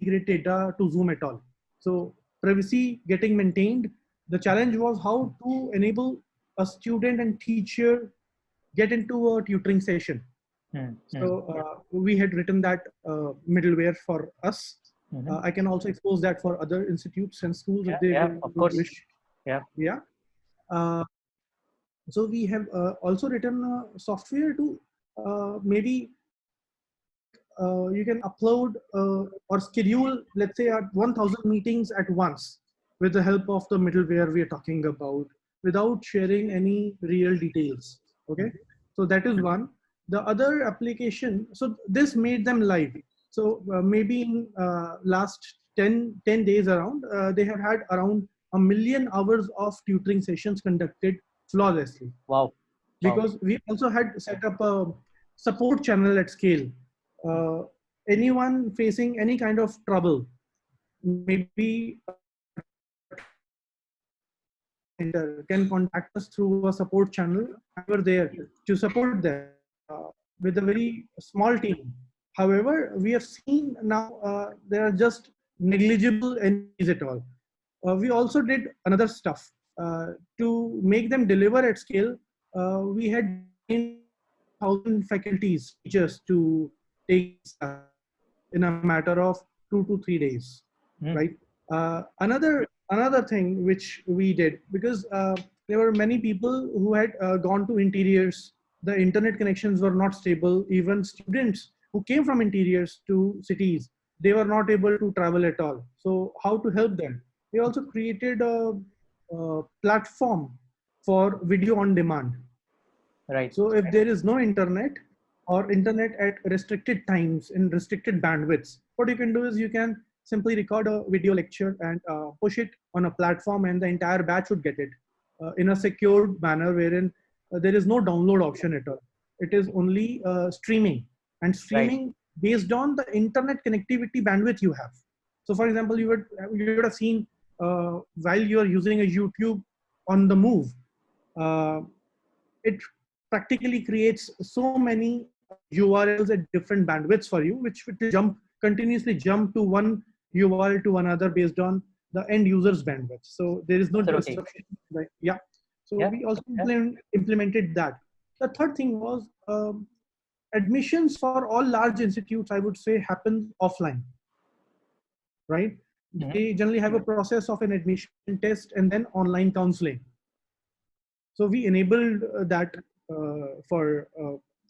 integrated data to Zoom at all. So privacy getting maintained. The challenge was how to enable a student and teacher get into a tutoring session. So we had written that middleware for us. I can also expose that for other institutes and schools if they of course. wish. Yeah. So we have also written software to maybe you can upload or schedule, let's say, 1,000 meetings at once with the help of the middleware we are talking about, without sharing any real details. Okay, so that is one. The other application, so this made them live. So maybe in last 10 days around, they have had around 1 million hours of tutoring sessions conducted flawlessly. Wow. Because we also had set up a support channel at scale. Anyone facing any kind of trouble, maybe can contact us through a support channel. We're there to support them with a very small team. However, we have seen now there are just negligible enemies at all. We also did another stuff to make them deliver at scale. We had 1,000 faculties, teachers to take in a matter of 2 to 3 days, right? Another thing which we did, because there were many people who had gone to interiors, the internet connections were not stable. Even students who came from interiors to cities, they were not able to travel at all. So how to help them? We also created a platform for video on demand. Right. So if there is no internet or internet at restricted times in restricted bandwidths, what you can do is you can simply record a video lecture and push it on a platform, and the entire batch would get it in a secured manner, wherein there is no download option at all. It is only streaming, and streaming based on the internet connectivity bandwidth you have. So for example, you would have seen while you are using a YouTube on the move, it practically creates so many URLs at different bandwidths for you, which would continuously jump to one URL to another based on the end user's bandwidth. So there is no disruption. Right? Yeah. So we also implemented that. The third thing was admissions for all large institutes, I would say, happen offline. Right? They generally have a process of an admission test and then online counseling. So we enabled that for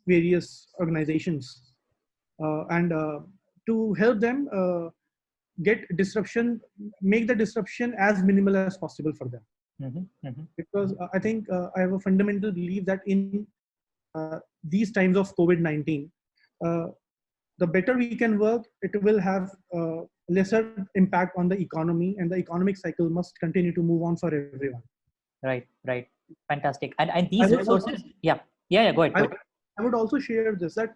various organizations and to help them get disruption, make the disruption as minimal as possible for them. Because I think I have a fundamental belief that in these times of COVID-19, the better we can work, it will have lesser impact on the economy, and the economic cycle must continue to move on for everyone. Right. Fantastic. And these resources, go ahead. I would also share this, that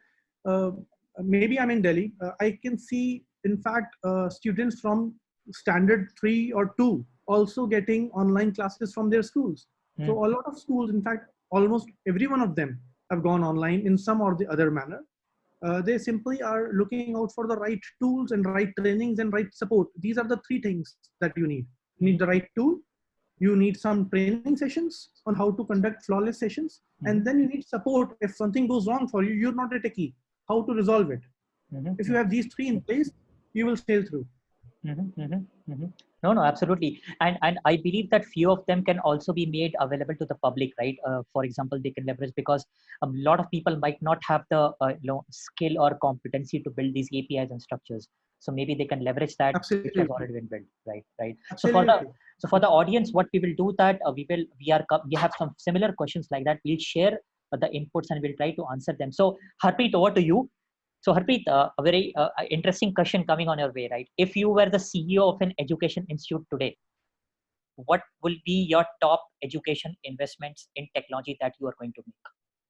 maybe I'm in Delhi. I can see, in fact, students from standard 3 or 2 also getting online classes from their schools. So a lot of schools, in fact, almost every one of them have gone online in some or the other manner. They simply are looking out for the right tools and right trainings and right support. These are the 3 things that you need. You need the right tool. You need some training sessions on how to conduct flawless sessions. And then you need support. If something goes wrong for you, you're not a techie. How to resolve it. If you have these 3 in place, you will sail through. No, absolutely. And I believe that few of them can also be made available to the public, right? For example, they can leverage, because a lot of people might not have the skill or competency to build these APIs and structures. So maybe they can leverage that which has already been built, right? So for the audience, what we will do that we have some similar questions like that. We'll share the inputs and we'll try to answer them. So Harpreet, over to you. So Harpreet, a very interesting question coming on your way, right? If you were the CEO of an education institute today, what will be your top education investments in technology that you are going to make?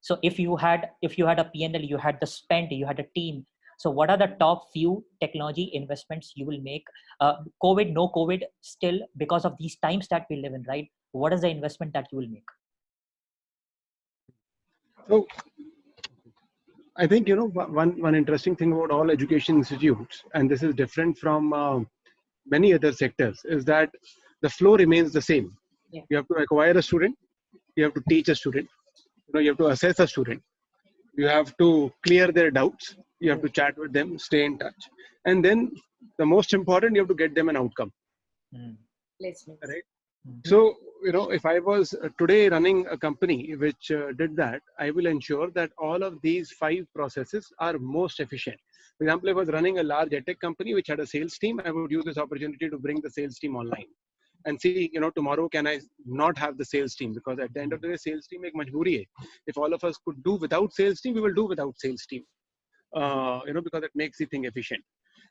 So if you had a P&L, you had the spend, you had a team. So what are the top few technology investments you will make? COVID, no COVID, still because of these times that we live in, right? What is the investment that you will make? So I think, one interesting thing about all education institutes, and this is different from many other sectors, is that the flow remains the same. Yeah. You have to acquire a student, you have to teach a student, you have to assess a student, you have to clear their doubts, you have to chat with them, stay in touch, and then the most important, you have to get them an outcome. Right? So, if I was today running a company which did that, I will ensure that all of these 5 processes are most efficient. For example, if I was running a large Edtech company which had a sales team, I would use this opportunity to bring the sales team online and see, tomorrow can I not have the sales team? Because at the end of the day, sales team ek majboori hai. If all of us could do without sales team, we will do without sales team. Because it makes the thing efficient.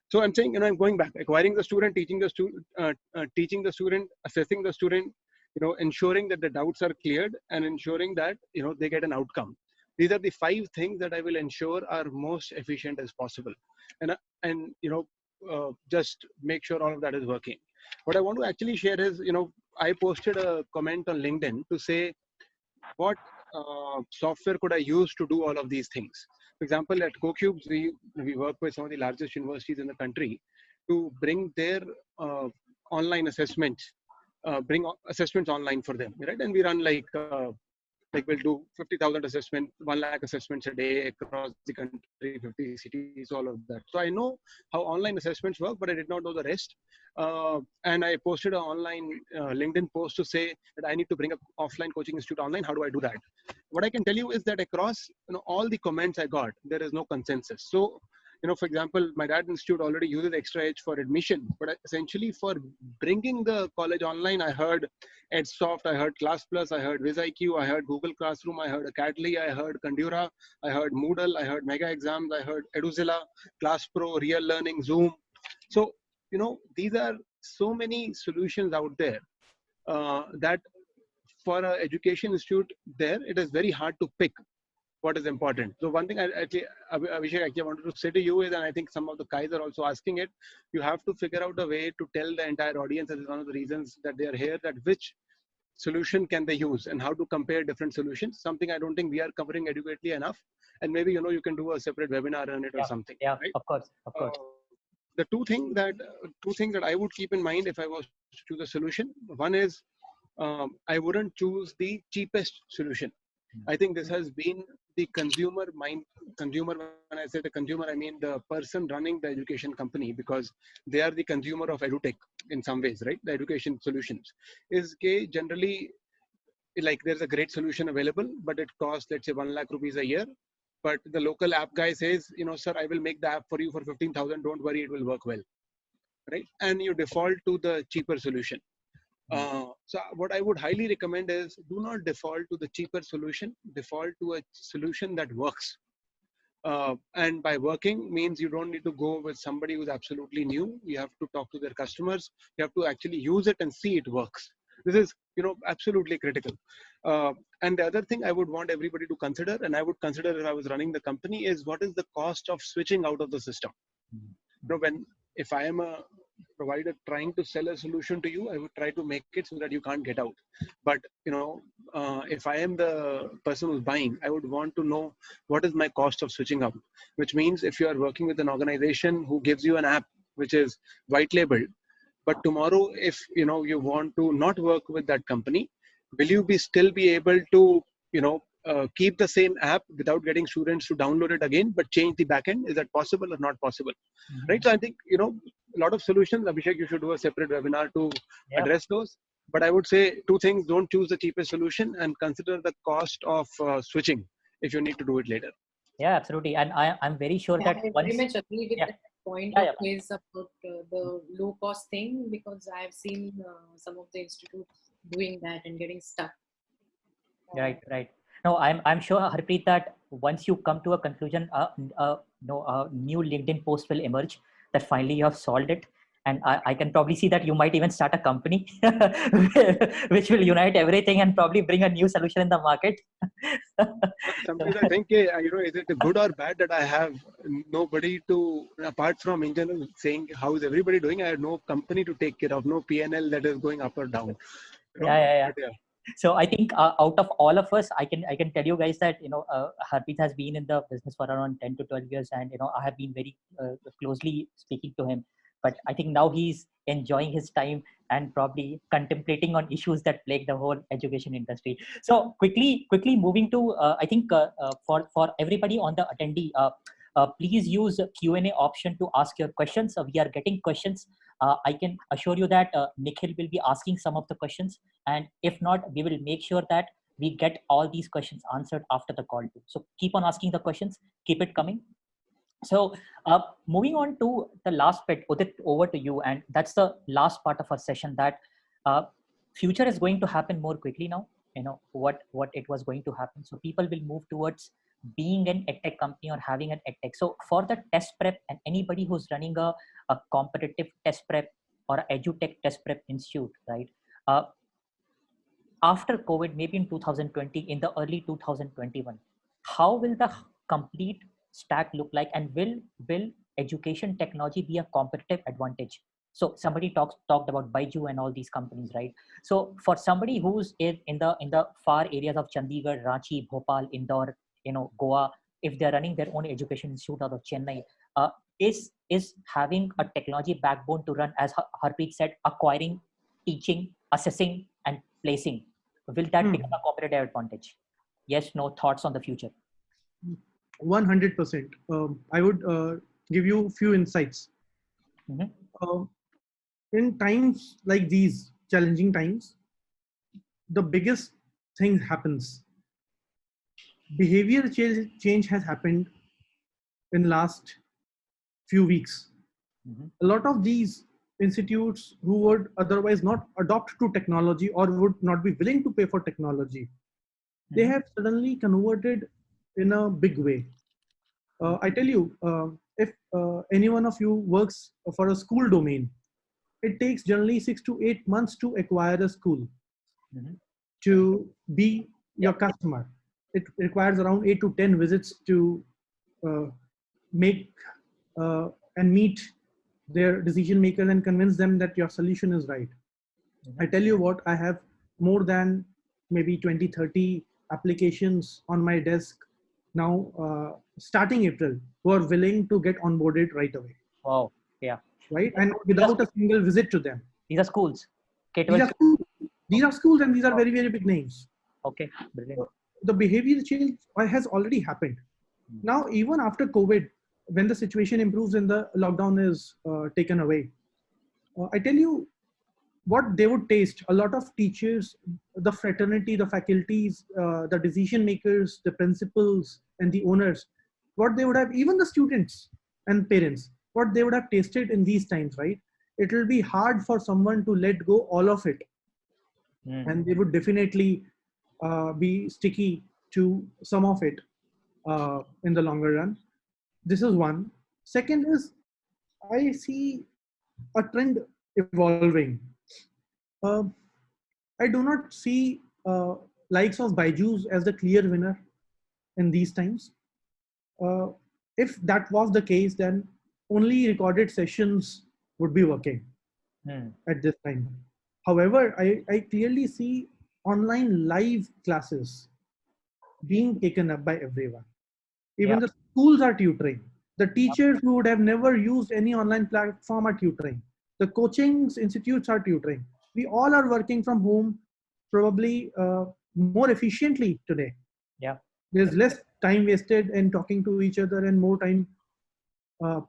So I'm saying, I'm going back, acquiring the student, teaching the student, assessing the student, ensuring that the doubts are cleared and ensuring that, they get an outcome. These are the 5 things that I will ensure are most efficient as possible. And just make sure all of that is working. What I want to actually share is, I posted a comment on LinkedIn to say, what software could I use to do all of these things? For example, at Mcube, we work with some of the largest universities in the country to bring their online assessments, bring assessments online for them, right? And we run like we'll do 50,000 assessments, 1 lakh assessments a day across the country, 50 cities, all of that. So I know how online assessments work, but I did not know the rest. And I posted an online LinkedIn post to say that I need to bring up offline coaching institute online. How do I do that? What I can tell you is that across all the comments I got, there is no consensus. So, for example, my dad's institute already uses ExtraaEdge for admission, but essentially for bringing the college online, I heard EdSoft, I heard Class Plus, I heard VizIQ, I heard Google Classroom, I heard Academy, I heard Kandura, I heard Moodle, I heard Mega Exams, I heard Eduzilla, Class Pro, Real Learning, Zoom. So, these are so many solutions out there that for an education institute there, it is very hard to pick what is important. So one thing Abhishek, actually wanted to say to you is, and I think some of the guys are also asking it, you have to figure out a way to tell the entire audience, that is one of the reasons that they are here, that which solution can they use and how to compare different solutions. Something I don't think we are covering adequately enough. And maybe, you can do a separate webinar on it or something. Yeah, right? of course. The two things that I would keep in mind if I was to choose a solution, one is I wouldn't choose the cheapest solution. I think this has been the consumer, when I say the consumer, I mean the person running the education company, because they are the consumer of edutech in some ways, right? The education solutions is generally like there's a great solution available, but it costs, let's say, 1 lakh rupees a year. But the local app guy says, sir, I will make the app for you for 15,000. Don't worry, it will work well, right? And you default to the cheaper solution. So what I would highly recommend is, do not default to the cheaper solution, default to a solution that works. And by working means you don't need to go with somebody who's absolutely new. You have to talk to their customers. You have to actually use it and see it works. This is, absolutely critical. And the other thing I would want everybody to consider, and I would consider if I was running the company, is what is the cost of switching out of the system? If I am a provider trying to sell a solution to you, I would try to make it so that you can't get out. But if I am the person who's buying, I would want to know what is my cost of switching out. Which means if you are working with an organization who gives you an app which is white labeled, but tomorrow if you want to not work with that company, will you still be able to keep the same app without getting students to download it again, but change the backend? Is that possible or not possible? Right? So I think, a lot of solutions, Abhishek, you should do a separate webinar to address those. But I would say 2 things: don't choose the cheapest solution and consider the cost of switching if you need to do it later. Yeah, absolutely. And I'm very sure that I once, very much agree with that point of his about the low cost thing, because I've seen some of the institutes doing that and getting stuck. Right. No, I'm sure, Harpreet, that once you come to a conclusion, a new LinkedIn post will emerge that finally you have solved it. And I can probably see that you might even start a company which will unite everything and probably bring a new solution in the market. Sometimes I think, is it good or bad that I have nobody to, apart from in general saying how is everybody doing, I have no company to take care of, no PNL that is going up or down. Yeah. So I think out of all of us, I can tell you guys that Harpreet has been in the business for around 10 to 12 years, and I have been very closely speaking to him. But I think now he's enjoying his time and probably contemplating on issues that plague the whole education industry. So quickly moving to I think for everybody on the attendee, please use Q&A option to ask your questions. We are getting questions. I can assure you that Nikhil will be asking some of the questions, and if not, we will make sure that we get all these questions answered after the call too. So keep on asking the questions, keep it coming. So moving on to the last bit, Udit, over to you. And that's the last part of our session, that future is going to happen more quickly now. What it was going to happen. So people will move towards being an edtech company or having an edtech. So for the test prep and anybody who's running a competitive test prep or edutech test prep institute, right? After COVID, maybe in 2020, in the early 2021, how will the complete stack look like, and will education technology be a competitive advantage? So somebody talked about Baiju and all these companies, right? So for somebody who's in the far areas of Chandigarh, Ranchi, Bhopal, Indore, Goa, if they're running their own education institute out of Chennai, is having a technology backbone to run, as Harpreet said, acquiring, teaching, assessing, and placing, will that become a competitive advantage? Yes, no, thoughts on the future? 100%. I would give you a few insights. In times like these, challenging times, the biggest thing happens. Behavior change has happened in last few weeks. A lot of these institutes who would otherwise not adopt to technology or would not be willing to pay for technology, they have suddenly converted in a big way. I tell you, if any one of you works for a school domain, it takes generally 6 to 8 months to acquire a school to be your customer. It requires around 8 to 10 visits to make and meet their decision maker and convince them that your solution is right. I tell you what, I have more than maybe 20, 30 applications on my desk now, starting April, who are willing to get onboarded right away. Wow. Yeah. Right. And without a single visit to them. These are schools. These are schools, and these are very, very big names. Okay. Brilliant. The behavioral change has already happened. Now, even after COVID, when the situation improves and the lockdown is taken away, I tell you what they would taste. A lot of teachers, the fraternity, the faculties, the decision makers, the principals, and the owners, what they would have, even the students and parents, what they would have tasted in these times, right? It will be hard for someone to let go all of it. And they would definitely be sticky to some of it in the longer run. This is one. Second is, I see a trend evolving. I do not see likes of Baiju's as the clear winner in these times. If that was the case, then only recorded sessions would be working at this time. However, I clearly see online live classes being taken up by everyone. Even the schools are tutoring. The teachers who would have never used any online platform are tutoring. The coaching institutes are tutoring. We all are working from home, probably more efficiently today. Yeah. There's less time wasted in talking to each other and more time,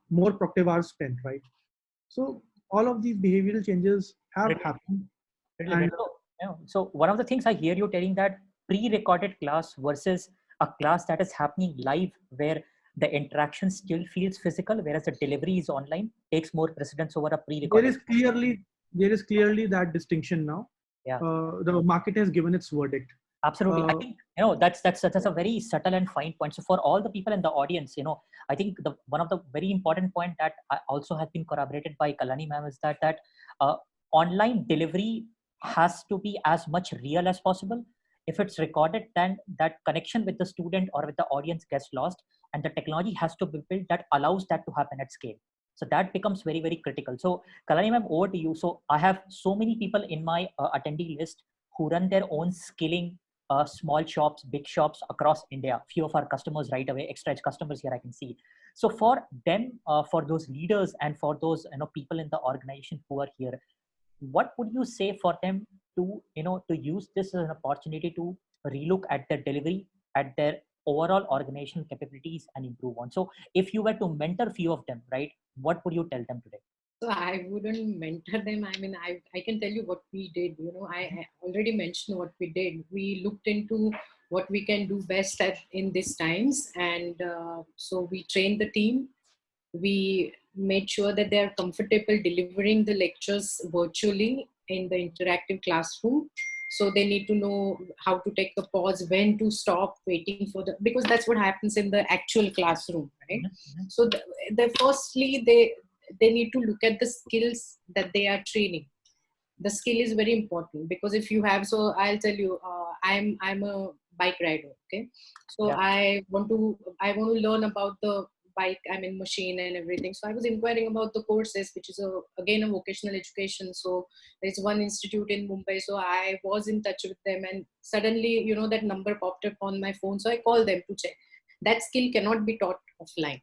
more productive hours spent, right? So all of these behavioral changes have happened. And so one of the things I hear you telling, that pre-recorded class versus a class that is happening live, where the interaction still feels physical, whereas the delivery is online, takes more precedence over a pre-recorded. There is clearly that distinction now. Yeah. The market has given its verdict. Absolutely. I think that's a very subtle and fine point. So for all the people in the audience, I think one of the very important point that also has been corroborated by Kalyani ma'am is that online delivery has to be as much real as possible. If it's recorded, then that connection with the student or with the audience gets lost, and the technology has to be built that allows that to happen at scale. So that becomes very, very critical. So Kalyani ma'am, over to you. So I have so many people in my attendee list who run their own skilling small shops, big shops across India. Few of our customers right away, ExtraaEdge customers here I can see. So for them, for those leaders and for those people in the organization who are here, what would you say for them to to use this as an opportunity to relook at their delivery, at their overall organizational capabilities, and improve on? So if you were to mentor few of them, right, what would you tell them today? So I wouldn't mentor them. I mean, I can tell you what we did. I already mentioned what we did. We looked into what we can do best in these times. And so we trained the team. We made sure that they are comfortable delivering the lectures virtually in the interactive classroom. So they need to know how to take a pause, when to stop waiting for because that's what happens in the actual classroom, right? So firstly, they need to look at the skills that they are training. The skill is very important, because if you have, so I'll tell you, I'm a bike rider. Okay. So Yeah. I want to learn about the bike, machine and everything. So I was inquiring about the courses, which is again a vocational education. So there's one institute in Mumbai. So I was in touch with them, and suddenly, that number popped up on my phone. So I called them to check. That skill cannot be taught offline.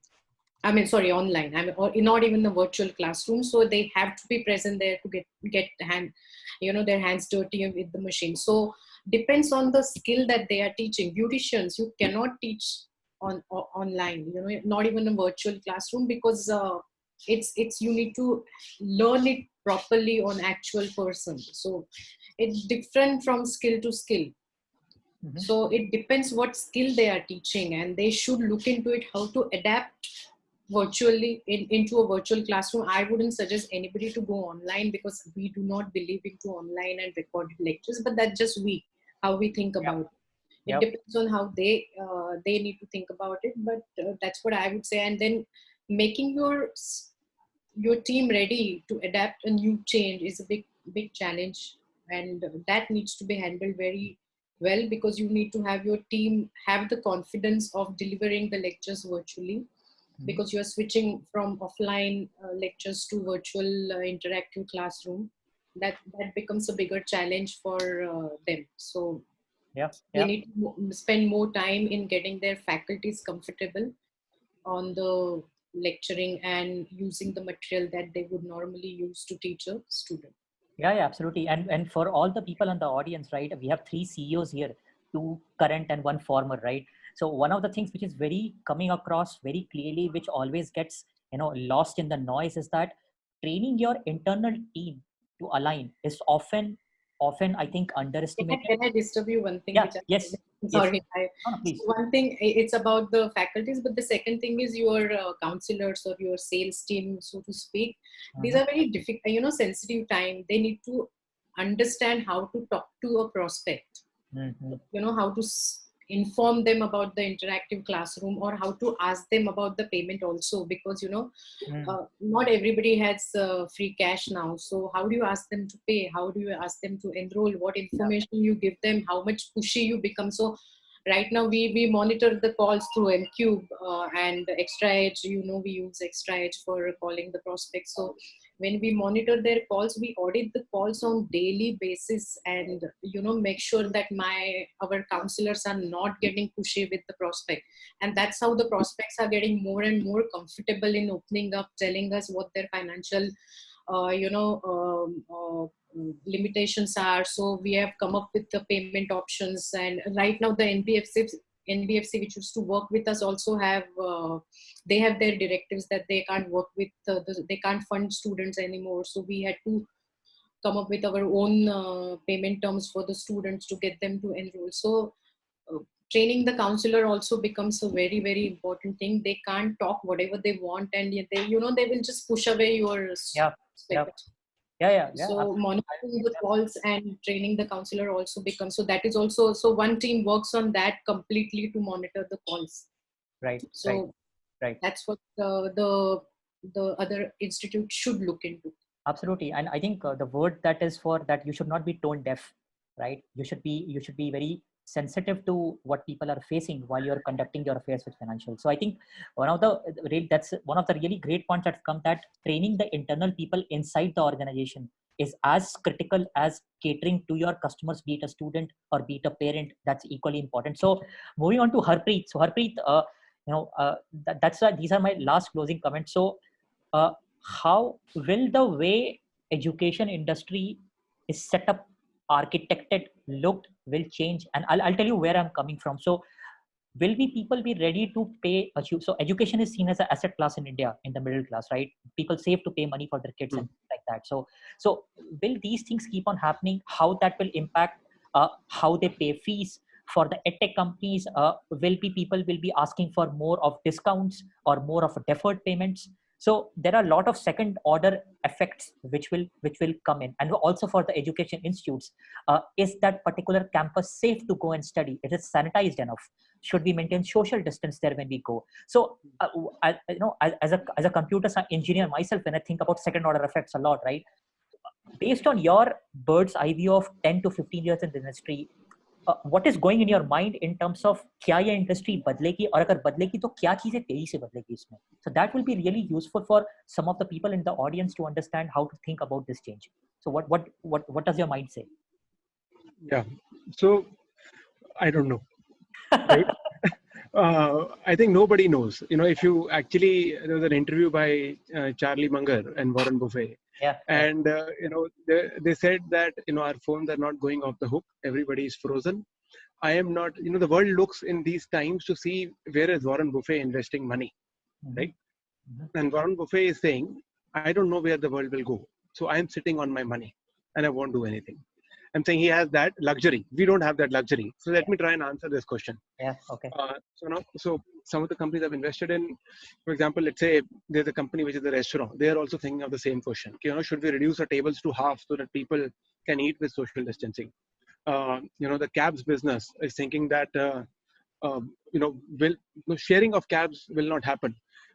Online. Or not even the virtual classroom. So they have to be present there to get their hands dirty with the machine. So depends on the skill that they are teaching. Beauticians, you cannot teach online. Not even a virtual classroom, because it's you need to learn it properly on actual person. So it's different from skill to skill. So it depends what skill they are teaching, and they should look into it, how to adapt virtually into a virtual classroom. I wouldn't suggest anybody to go online, because we do not believe into online and recorded lectures, but that's just how we think about it. It depends on how they need to think about it, but that's what I would say. And then making your team ready to adapt a new change is a big challenge, and that needs to be handled very well, because you need to have your team have the confidence of delivering the lectures virtually, because you're switching from offline lectures to virtual interactive classroom. That becomes a bigger challenge for them. So they need to spend more time in getting their faculties comfortable on the lecturing and using the material that they would normally use to teach a student. Yeah, absolutely. And for all the people in the audience, right, we have 3 CEOs here, 2 current and 1 former, right? So one of the things which is very coming across very clearly, which always gets, lost in the noise, is that training your internal team to align is often, I think, underestimated. Can I disturb you one thing? Yeah, yes. Sorry. Yes. Please. One thing, it's about the faculties, but the second thing is your counselors or your sales team, so to speak. These are very difficult, sensitive time. They need to understand how to talk to a prospect, how to inform them about the interactive classroom, or how to ask them about the payment also, because not everybody has free cash now. So how do you ask them to pay? How do you ask them to enroll? What information you give them? How much pushy you become? So right now we monitor the calls through Mcube and ExtraaEdge. We use ExtraaEdge for calling the prospects. So when we monitor their calls, we audit the calls on daily basis, and make sure that our counselors are not getting pushy with the prospect. And that's how the prospects are getting more and more comfortable in opening up, telling us what their financial limitations are. So we have come up with the payment options, and right now the NBFC which used to work with us also have they have their directives that they can't work with they can't fund students anymore. So we had to come up with our own payment terms for the students to get them to enroll. So training the counselor also becomes a very, very important thing. They can't talk whatever they want, and they will just push away your So monitoring the calls and training the counselor also becomes, so that is also, so one team works on that completely to monitor the calls. Right. So that's what the other institute should look into. Absolutely. And I think the word that is for that, you should not be tone deaf, right? You should be very sensitive to what people are facing while you're conducting your affairs with financial. So I think that's one of the really great points that's come, that training the internal people inside the organization is as critical as catering to your customers, be it a student or be it a parent. That's equally important. So moving on to Harpreet. So Harpreet, these are my last closing comments. So how will the way education industry is set up, architected, looked, will change? And I'll tell you where I'm coming from. So will people be ready to pay? So education is seen as an asset class in India, in the middle class, right? People save to pay money for their kids and like that. So will these things keep on happening? How that will impact how they pay fees, for the edtech companies, people will be asking for more of discounts or more of deferred payments. So there are a lot of second order effects which will come in. And also for the education institutes, is that particular campus safe to go and study? Is it sanitized enough? Should we maintain social distance there when we go? So as a computer science engineer myself, when I think about second order effects a lot, right? Based on your bird's eye view of 10 to 15 years in the industry, what is going in your mind in terms of क्या ये industry बदलेगी और अगर बदलेगी तो क्या चीजें तेजी से बदलेगी इसमें? So that will be really useful for some of the people in the audience to understand how to think about this change. So what does your mind say? Yeah, so I don't know. Right? I think nobody knows. If you actually, there was an interview by Charlie Munger and Warren Buffett. Yeah. And they said that our phones are not going off the hook. Everybody is frozen. I am not. The world looks in these times to see where is Warren Buffett investing money, right? And Warren Buffett is saying, I don't know where the world will go, so I am sitting on my money and I won't do anything. I'm saying he has that luxury. We don't have that luxury. So let me try and answer this question. Yeah. Okay. So some of the companies I've invested in, for example, let's say there's a company which is a restaurant. They are also thinking of the same question. Should we reduce our tables to half so that people can eat with social distancing? The cabs business is thinking that sharing of cabs will not happen.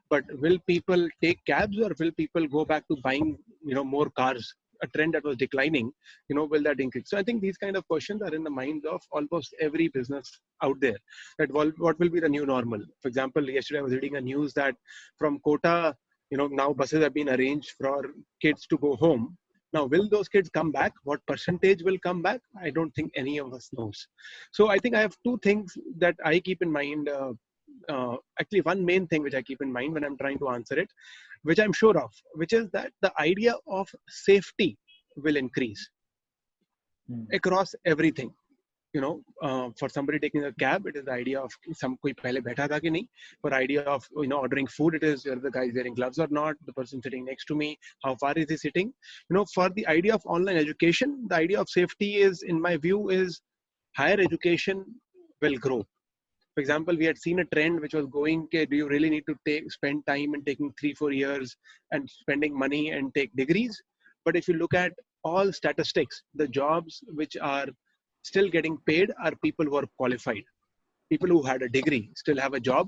But will people take cabs or will people go back to buying more cars? A trend that was declining, will that increase? So I think these kind of questions are in the minds of almost every business out there. That what will be the new normal? For example, yesterday I was reading a news that from Kota, now buses have been arranged for kids to go home. Now, will those kids come back? What percentage will come back? I don't think any of us knows. So I think I have two things that I keep in mind. Actually, one main thing which I keep in mind when I'm trying to answer it, which I'm sure of, which is that the idea of safety will increase across everything. For somebody taking a cab, it is the idea of koi pehle baitha tha ki nahi. For idea of ordering food, it is whether the guy is wearing gloves or not, the person sitting next to me, how far is he sitting. For the idea of online education, the idea of safety is, in my view, is higher education will grow. For example, we had seen a trend which was going, do you really need to spend time in taking 3-4 years and spending money and take degrees? But if you look at all statistics, the jobs which are still getting paid are people who are qualified. People who had a degree still have a job.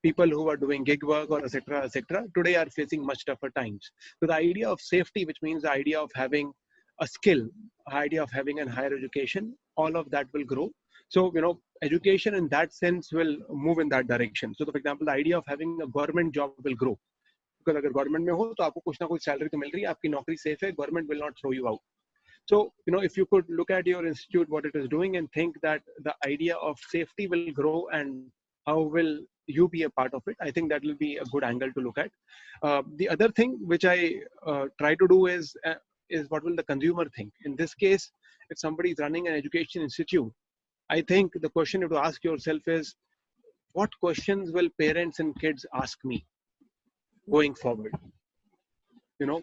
People who are doing gig work or etc. today are facing much tougher times. So the idea of safety, which means the idea of having a skill, idea of having a higher education, all of that will grow. So, education in that sense will move in that direction. So, for example, the idea of having a government job will grow. Because अगर government में हो तो आपको कुछ ना कुछ salary तो मिल रही है, आपकी नौकरी safe है, government will not throw you out. So, if you could look at your institute, what it is doing, and think that the idea of safety will grow and how will you be a part of it, I think that will be a good angle to look at. The other thing which I try to do is what will the consumer think? In this case, if somebody is running an education institute, I think the question you have to ask yourself is, what questions will parents and kids ask me going forward?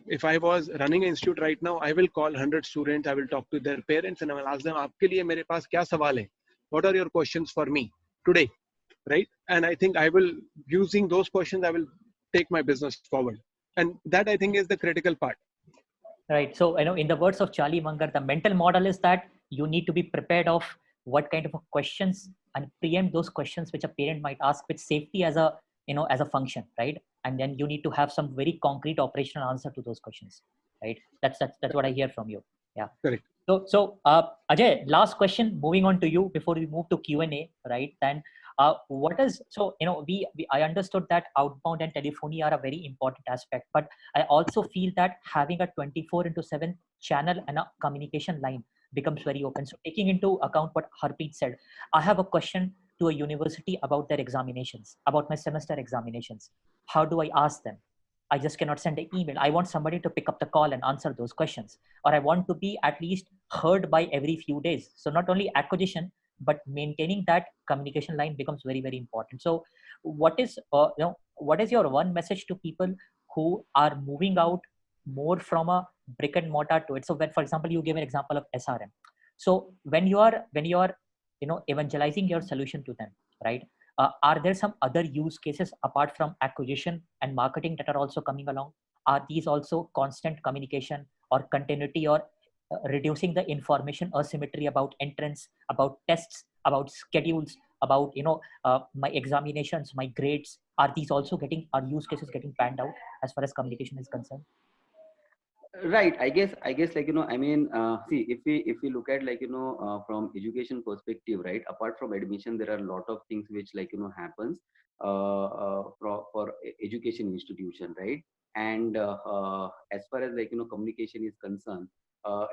If I was running an institute right now, I will call 100 students, I will talk to their parents and I will ask them, aapke liye mere paas kya sawal hai? What are your questions for me today? Right? And I think I will, using those questions, I will take my business forward. And that I think is the critical part. Right. So, in the words of Charlie Munger, the mental model is that you need to be prepared of what kind of questions and preempt those questions which a parent might ask with safety as a function, right? And then you need to have some very concrete operational answer to those questions, right? That's what I hear from you. Yeah. Correct. So Ajay, last question, moving on to you before we move to Q&A, right? Then I understood that outbound and telephony are a very important aspect, but I also feel that having a 24/7 channel and a communication line becomes very open. So taking into account what Harpreet said, I have a question to a university about their examinations, about my semester examinations. How do I ask them? I just cannot send an email. I want somebody to pick up the call and answer those questions, or I want to be at least heard by every few days. So not only acquisition, but maintaining that communication line becomes very, very important. So what is your one message to people who are moving out more from a brick and mortar to it? So when, for example, you gave an example of SRM. So when you are evangelizing your solution to them, right? Are there some other use cases apart from acquisition and marketing that are also coming along? Are these also constant communication or continuity, or reducing the information asymmetry about entrance, about tests, about schedules, about my examinations, my grades? Are these also are use cases getting panned out as far as communication is concerned? Right. I guess I mean, see, if we look at from education perspective, right, apart from admission, there are a lot of things which happens for education institution, right? And as far as communication is concerned,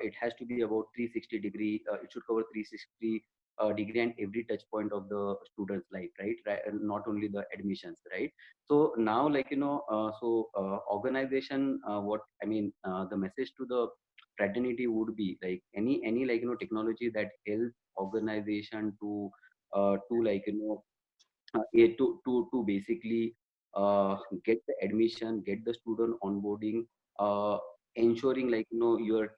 it has to be about 360 degree. It should cover 360 degree and every touch point of the student's life, right, and not only the admissions, right? So now organization, what I mean, the message to the fraternity would be like any technology that helps organization to to basically get the admission, get the student onboarding, ensuring your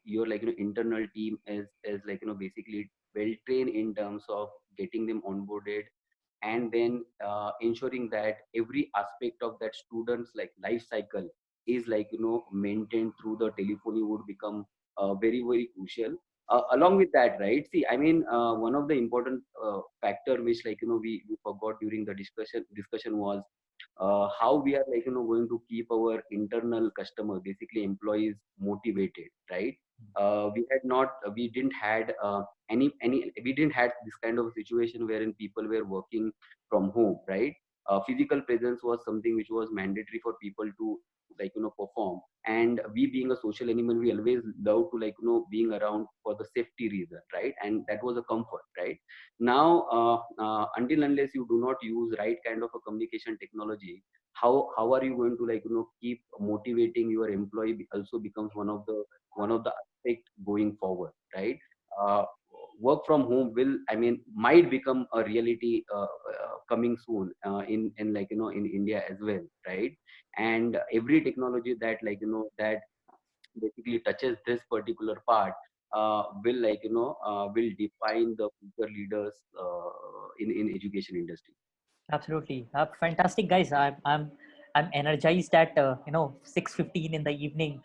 internal team is basically well trained in terms of getting them onboarded, and then ensuring that every aspect of that student's life cycle is maintained through the telephony would become very very crucial. Along with that, right, see, I mean, one of the important factor which we forgot during the discussion was how we are going to keep our internal customer, basically employees, motivated, right? We didn't had we didn't had this kind of a situation wherein people were working from home, right? Physical presence was something which was mandatory for people to perform, and we being a social animal, we always love to being around for the safety reason, right? And that was a comfort, right? Now until unless you do not use right kind of a communication technology, how are you going to keep motivating your employee? Also becomes one of the aspect going forward, right? uh, Work from home will, I mean, might become a reality coming soon in India as well, right? And every technology that that basically touches this particular part will define the future leaders in education industry. Absolutely, fantastic, guys. I'm energized at 6:15 in the evening,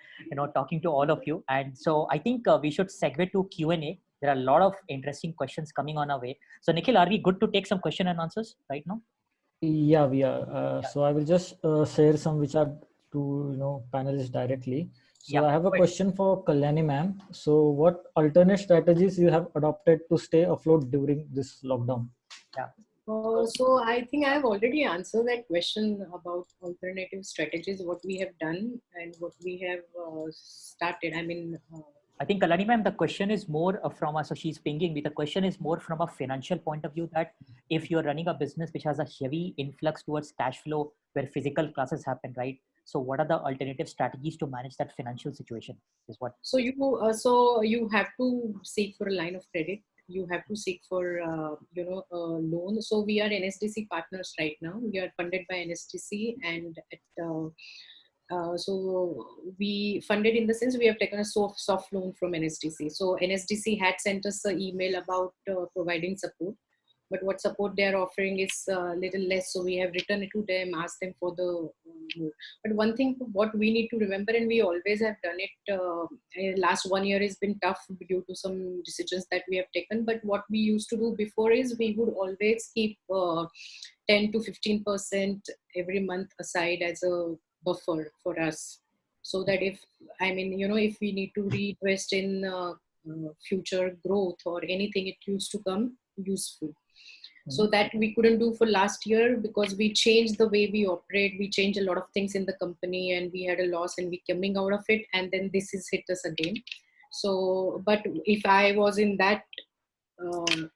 talking to all of you. And so I think we should segue to Q&A. There are a lot of interesting questions coming on our way. So Nikhil, are we good to take some question and answers right now? Yeah, we are. So I will just share some which are to panelists directly. So Yeah, I have a go ahead. question for Kalyani ma'am. So what alternate strategies you have adopted to stay afloat during this lockdown? Yeah. So I think I have already answered that question about alternative strategies, what we have done and what we have started. I mean, I think Kalyani ma'am, the question is more from us. So she's pinging me. The question is more from a financial point of view, that if you're running a business which has a heavy influx towards cash flow where physical classes happen, right? So what are the alternative strategies to manage that financial situation is what. so you have to seek for a line of credit. You have to seek for a loan. So we are NSDC partners right now. We are funded by NSDC, and so we funded in the sense we have taken a soft loan from NSDC. So NSDC had sent us an email about providing support, but what support they are offering is little less. So we have written to them, asked them for the more. But one thing what we need to remember, and we always have done it, last 1 year has been tough due to some decisions that we have taken. But what we used to do before is we would always keep 10 to 15% every month aside as a buffer for us, so that if we need to reinvest in future growth or anything, it used to come useful. So that we couldn't do for last year because we changed the way we operate. We changed a lot of things in the company and we had a loss, and we coming out of it, and then this is hit us again. So, but if I was in that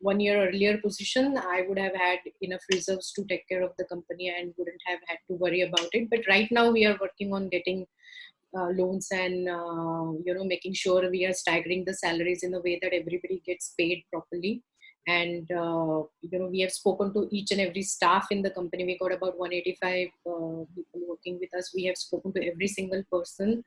1 year earlier position, I would have had enough reserves to take care of the company and wouldn't have had to worry about it. But right now we are working on getting loans and making sure we are staggering the salaries in a way that everybody gets paid properly. And we have spoken to each and every staff in the company. We got about 185 people working with us. We have spoken to every single person,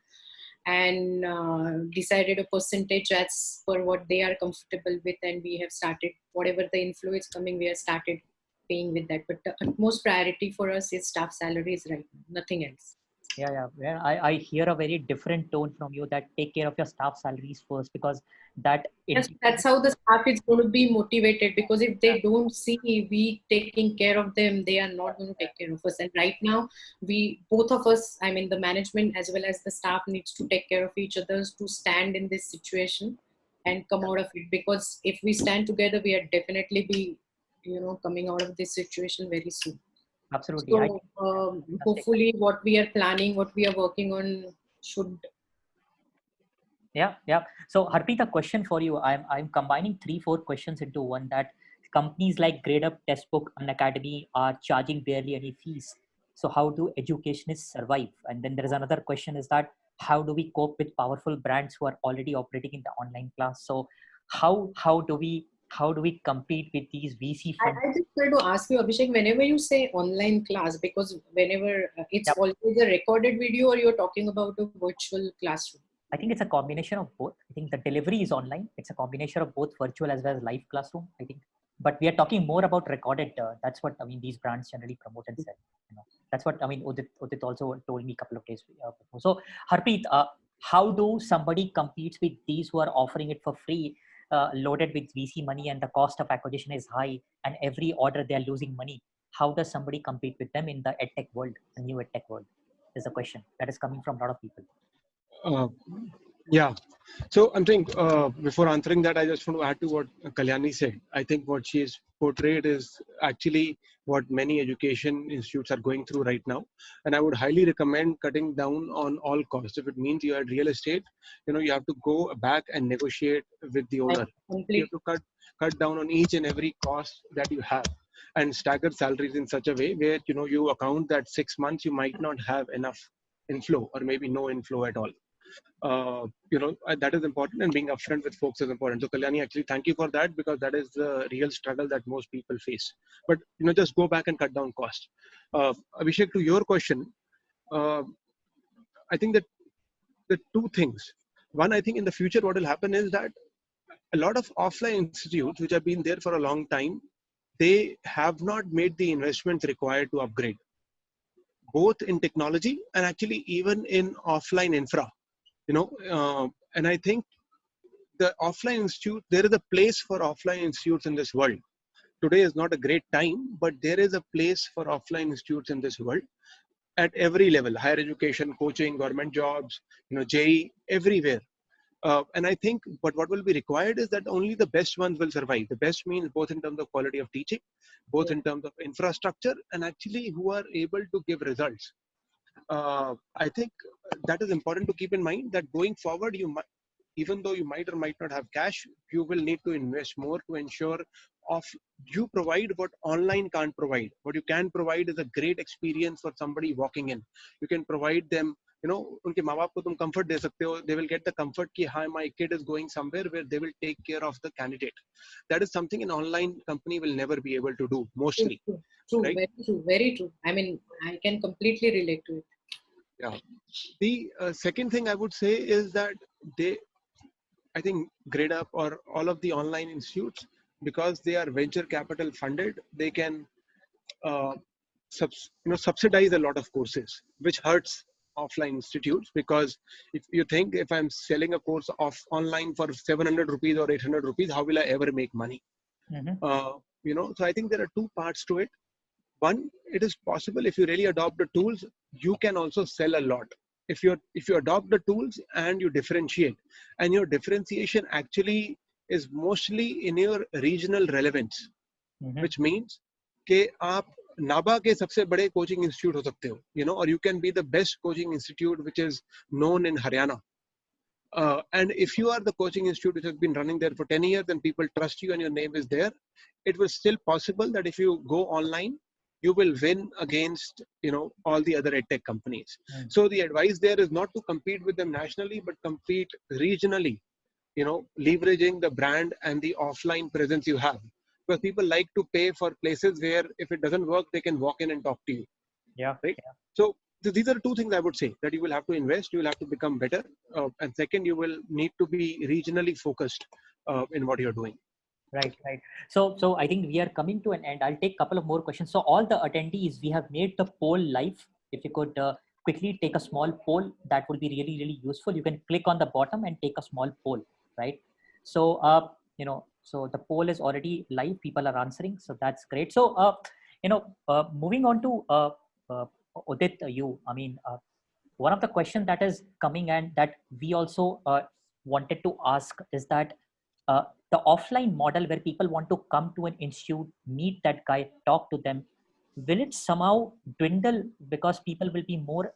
and decided a percentage as per what they are comfortable with, and we have started whatever the inflow is coming, we have started paying with that. But the utmost priority for us is staff salaries right now, nothing else. Yeah. I hear a very different tone from you, that take care of your staff salaries first, because that Yes, that's how the staff is going to be motivated, because if they don't see we taking care of them, they are not going to take care of us. And right now, we, both of us, I mean, the management as well as the staff, needs to take care of each other to stand in this situation and come out of it. Because if we stand together, we are definitely be, coming out of this situation very soon. Absolutely. So hopefully what we are planning, what we are working on should. Yeah. So Harpreet, a question for you. I'm combining 3-4 questions into one. That companies like GradeUp, Testbook, and Academy are charging barely any fees. So how do educationists survive? And then there is another question, is that how do we cope with powerful brands who are already operating in the online class? So how do we compete with these VC I funded? just wanted to ask you, Abhishek, whenever you say online class, because whenever it's Yep. always a recorded video, or you're talking about a virtual classroom? I think it's a combination of both. I think the delivery is online. It's a combination of both virtual as well as live classroom, I think. But we are talking more about recorded. That's what, I mean, these brands generally promote and sell. That's what, I mean, Udit also told me a couple of days before. So Harpreet, how do somebody competes with these who are offering it for free, loaded with VC money, and the cost of acquisition is high, and every order they are losing money? How does somebody compete with them in the edtech world, the new edtech world? Is a question that is coming from a lot of people. Yeah. So I'm saying, before answering that, I just want to add to what Kalyani said. I think what she has portrayed is actually what many education institutes are going through right now. And I would highly recommend cutting down on all costs. If it means you had real estate, you have to go back and negotiate with the owner. You have to cut down on each and every cost that you have, and stagger salaries in such a way where, you account that 6 months you might not have enough inflow, or maybe no inflow at all. That is important, and being upfront with folks is important. So Kalyani, actually, thank you for that, because that is the real struggle that most people face. But just go back and cut down cost. Abhishek, to your question, I think that the two things. One, I think in the future what will happen is that a lot of offline institutes which have been there for a long time, they have not made the investments required to upgrade, both in technology and actually even in offline infra. And I think the offline institute, there is a place for offline institutes in this world. Today is not a great time, but there is a place for offline institutes in this world at every level: higher education, coaching, government jobs, JEE, everywhere. And I think, but what will be required is that only the best ones will survive. The best means both in terms of quality of teaching, both in terms of infrastructure, and actually who are able to give results. I think that is important to keep in mind, that going forward, even though you might or might not have cash, you will need to invest more to ensure you provide what online can't provide. What you can provide is a great experience for somebody walking in. You can provide them, unke maa baap ko tum comfort de sakte ho. They will get the comfort ki, hi, my kid is going somewhere where they will take care of the candidate. That is something an online company will never be able to do, mostly. True, right? very true. I mean, I can completely relate to it. Yeah. The second thing I would say is that I think GradeUp or all of the online institutes, because they are venture capital funded, they can subsidize a lot of courses, which hurts offline institutes. Because if you think, if I'm selling a course online for 700 rupees or 800 rupees, how will I ever make money? So I think there are two parts to it. One, it is possible, if you really adopt the tools, you can also sell a lot. If you adopt the tools and you differentiate, and your differentiation actually is mostly in your regional relevance, which means कि आप नाबा के सबसे बड़े coaching institute हो सकते हो, or you can be the best coaching institute which is known in Haryana. And if you are the coaching institute which has been running there for 10 years and people trust you and your name is there, it was still possible that if you go online, you will win against, all the other edtech companies. So the advice there is not to compete with them nationally, but compete regionally, leveraging the brand and the offline presence you have. Because people like to pay for places where if it doesn't work, they can walk in and talk to you. Yeah. Right. So So these are two things I would say, that you will have to invest, you will have to become better, and second, you will need to be regionally focused in what you're doing. Right, right. So I think we are coming to an end. I'll take a couple of more questions. So all the attendees, we have made the poll live. If you could quickly take a small poll, that would be really, really useful. You can click on the bottom and take a small poll, right? So, so the poll is already live. People are answering. So that's great. So, moving on to Udit, one of the questions that is coming and that we also wanted to ask is that the offline model where people want to come to an institute, meet that guy, talk to them, will it somehow dwindle because people will be more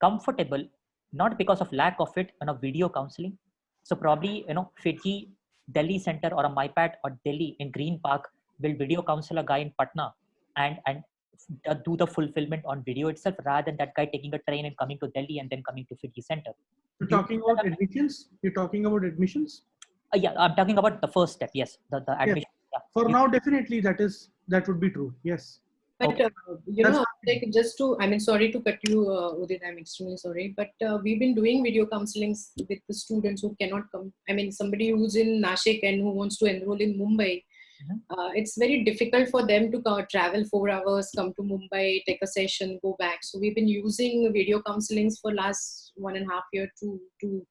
comfortable, not because of lack of it, video counseling? So probably, Fiji, Delhi Center or a myPAT or Delhi in Green Park will video counsel a guy in Patna and do the fulfillment on video itself, rather than that guy taking a train and coming to Delhi and then coming to Fiji Center. You're talking about admissions? You're talking about admissions? Yeah, I'm talking about the first step. Yes, the admission. Yeah. Yeah. For now, definitely that would be true. Yes. But Okay. like just to, sorry to cut you, Udit, I'm extremely sorry. But we've been doing video counselings with the students who cannot come. Somebody who's in Nashik and who wants to enroll in Mumbai. It's very difficult for them to travel 4 hours, come to Mumbai, take a session, go back. So we've been using video counselings for last 1.5 years to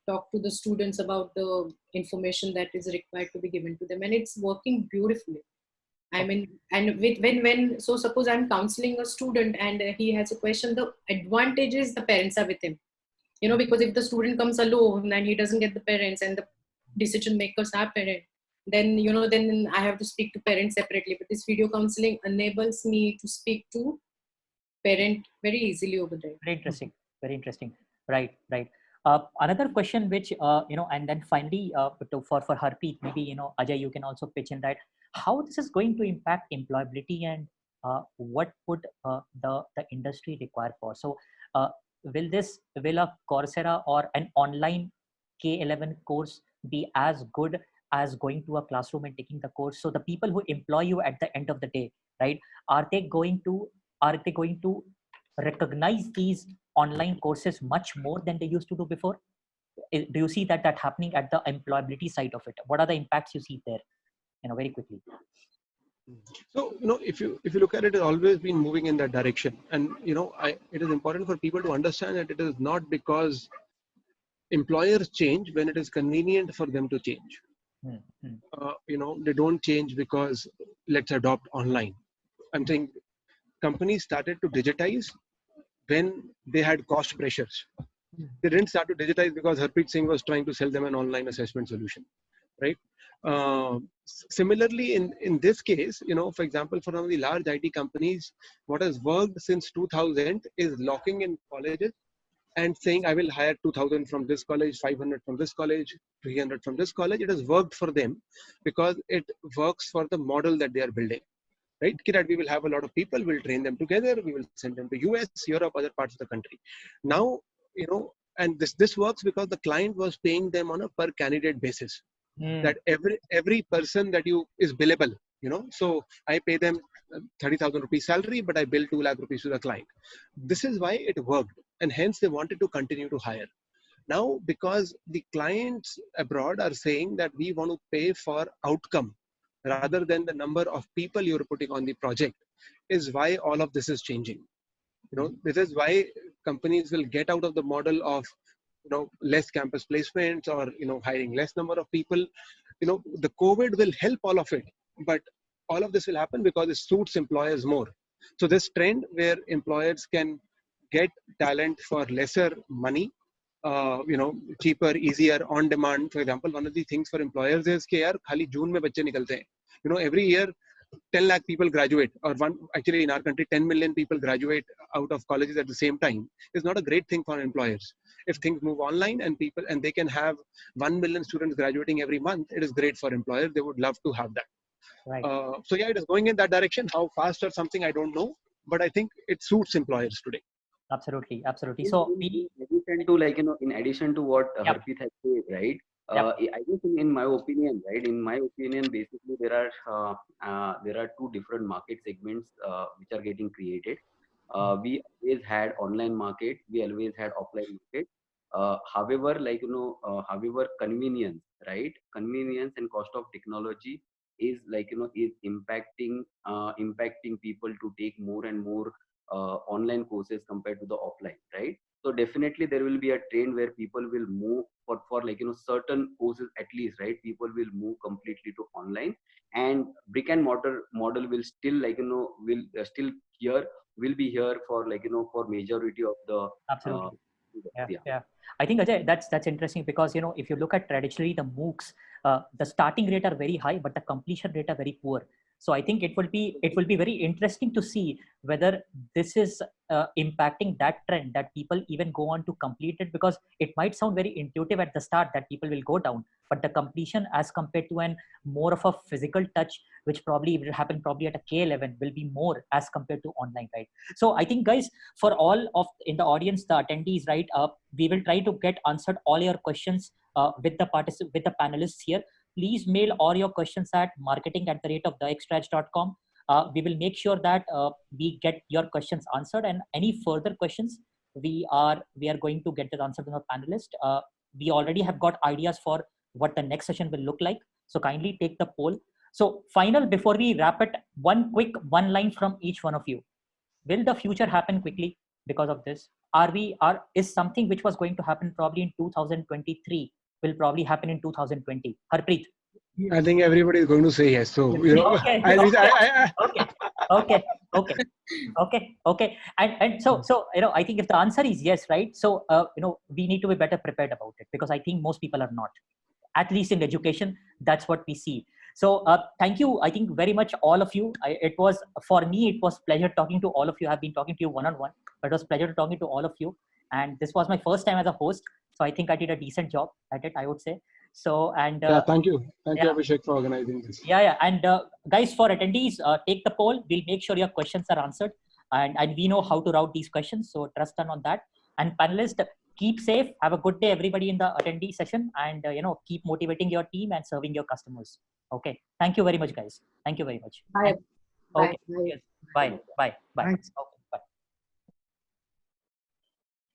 talk to the students about the information that is required to be given to them, and it's working beautifully. So suppose I'm counseling a student and he has a question, the advantage is the parents are with him, because if the student comes alone and he doesn't get the parents and the decision makers are parents, then then I have to speak to parents separately. But this video counseling enables me to speak to parent very easily over there. Very interesting. Very interesting. Right. Another question, which and then finally, for Harpreet, maybe Ajay, you can also pitch in that how this is going to impact employability and what would the industry require for. So, will a Coursera or an online K11 course be as good as going to a classroom and taking the course? So the people who employ you at the end of the day, right, are they going to recognize these online courses much more than they used to do before? Do you see that happening at the employability side of it? What are the impacts you see there? Very quickly. So if you look at it, it's always been moving in that direction, and it is important for people to understand that it is not because employers change when it is convenient for them to change. They don't change because let's adopt online. I'm saying companies started to digitize when they had cost pressures. They didn't start to digitize because Harpreet Singh was trying to sell them an online assessment solution, right? Similarly, in this case, for example, for one of the large IT companies, what has worked since 2000 is locking in colleges and saying, I will hire 2,000 from this college, 500 from this college, 300 from this college. It has worked for them because it works for the model that they are building. Right? That we will have a lot of people, we'll train them together, we will send them to US, Europe, other parts of the country. Now, and this works because the client was paying them on a per candidate basis. That every person that is billable, so I pay them 30,000 rupees salary, but I bill 2 lakh rupees to the client. This is why it worked, and hence they wanted to continue to hire. Now, because the clients abroad are saying that we want to pay for outcome rather than the number of people you're putting on the project, is why all of this is changing. This is why companies will get out of the model of less campus placements or hiring less number of people. The COVID will help all of it, but all of this will happen because it suits employers more. So this trend where employers can get talent for lesser money, cheaper, easier, on demand. For example, one of the things for employers is कि यार खाली जून में बच्चे निकलते हैं. Every year 10 lakh people graduate, or actually in our country 10 million people graduate out of colleges at the same time. It's not a great thing for employers. If things move online and they can have 1 million students graduating every month, it is great for employers. They would love to have that. Right. So yeah, it is going in that direction. How fast or something, I don't know, but I think it suits employers today. Absolutely. So in addition to what Harpreet has said, right? I guess in my opinion, basically there are 2 different market segments which are getting created. We always had online market, we always had offline market. However, however, convenience, right? Convenience and cost of technology is is impacting people to take more and more online courses compared to the offline, right? So definitely there will be a trend where people will move for certain courses at least, right? People will move completely to online, and brick and mortar model will still will still here will be here for for majority of the Absolutely. yeah. Yeah. I think Ajay, that's interesting because if you look at traditionally the MOOCs, the starting rate are very high, but the completion rate are very poor. So I think it will be very interesting to see whether this is impacting that trend, that people even go on to complete it, because it might sound very intuitive at the start that people will go down, but the completion as compared to an more of a physical touch, which probably will happen probably at a K11, will be more as compared to online, right? So I think, guys, for all of in the audience, the attendees, right, we will try to get answered all your questions with the panelists here. Please mail all your questions at marketing@theextraedge.com. We will make sure that we get your questions answered, and any further questions we are going to get the answer from the panelist. We already have got ideas for what the next session will look like, so kindly take the poll. So final, before we wrap it, one line from each one of you. Will the future happen quickly because of this? Is something which was going to happen probably in 2023 will probably happen in 2020? Harpreet. I think everybody is going to say yes. So Okay. Okay. And so I think if the answer is yes, right? So we need to be better prepared about it, because I think most people are not. At least in education, that's what we see. So thank you, I think, very much, all of you. For me, it was pleasure talking to all of you. I've been talking to you one-on-one, but it was pleasure talking to all of you. And this was my first time as a host, so I think I did a decent job at it, I would say. So, and yeah, thank you, Abhishek, for organizing this. Yeah. And guys, for attendees, take the poll. We'll make sure your questions are answered, and we know how to route these questions. So trust on that. And panelists, keep safe. Have a good day, everybody, in the attendee session, and keep motivating your team and serving your customers. Okay. Thank you very much, guys. Thank you very much. Bye. Okay. Bye. Bye. Thanks. Okay. Bye.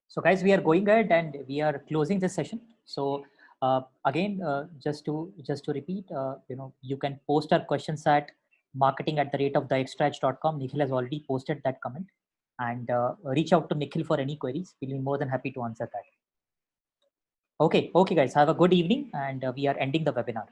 So, guys, we are going ahead and we are closing this session. So again, just to repeat, you can post our questions at marketing@theextraedge.com. Nikhil has already posted that comment, and reach out to Nikhil for any queries. We'll be more than happy to answer that. Okay, guys, have a good evening, and we are ending the webinar.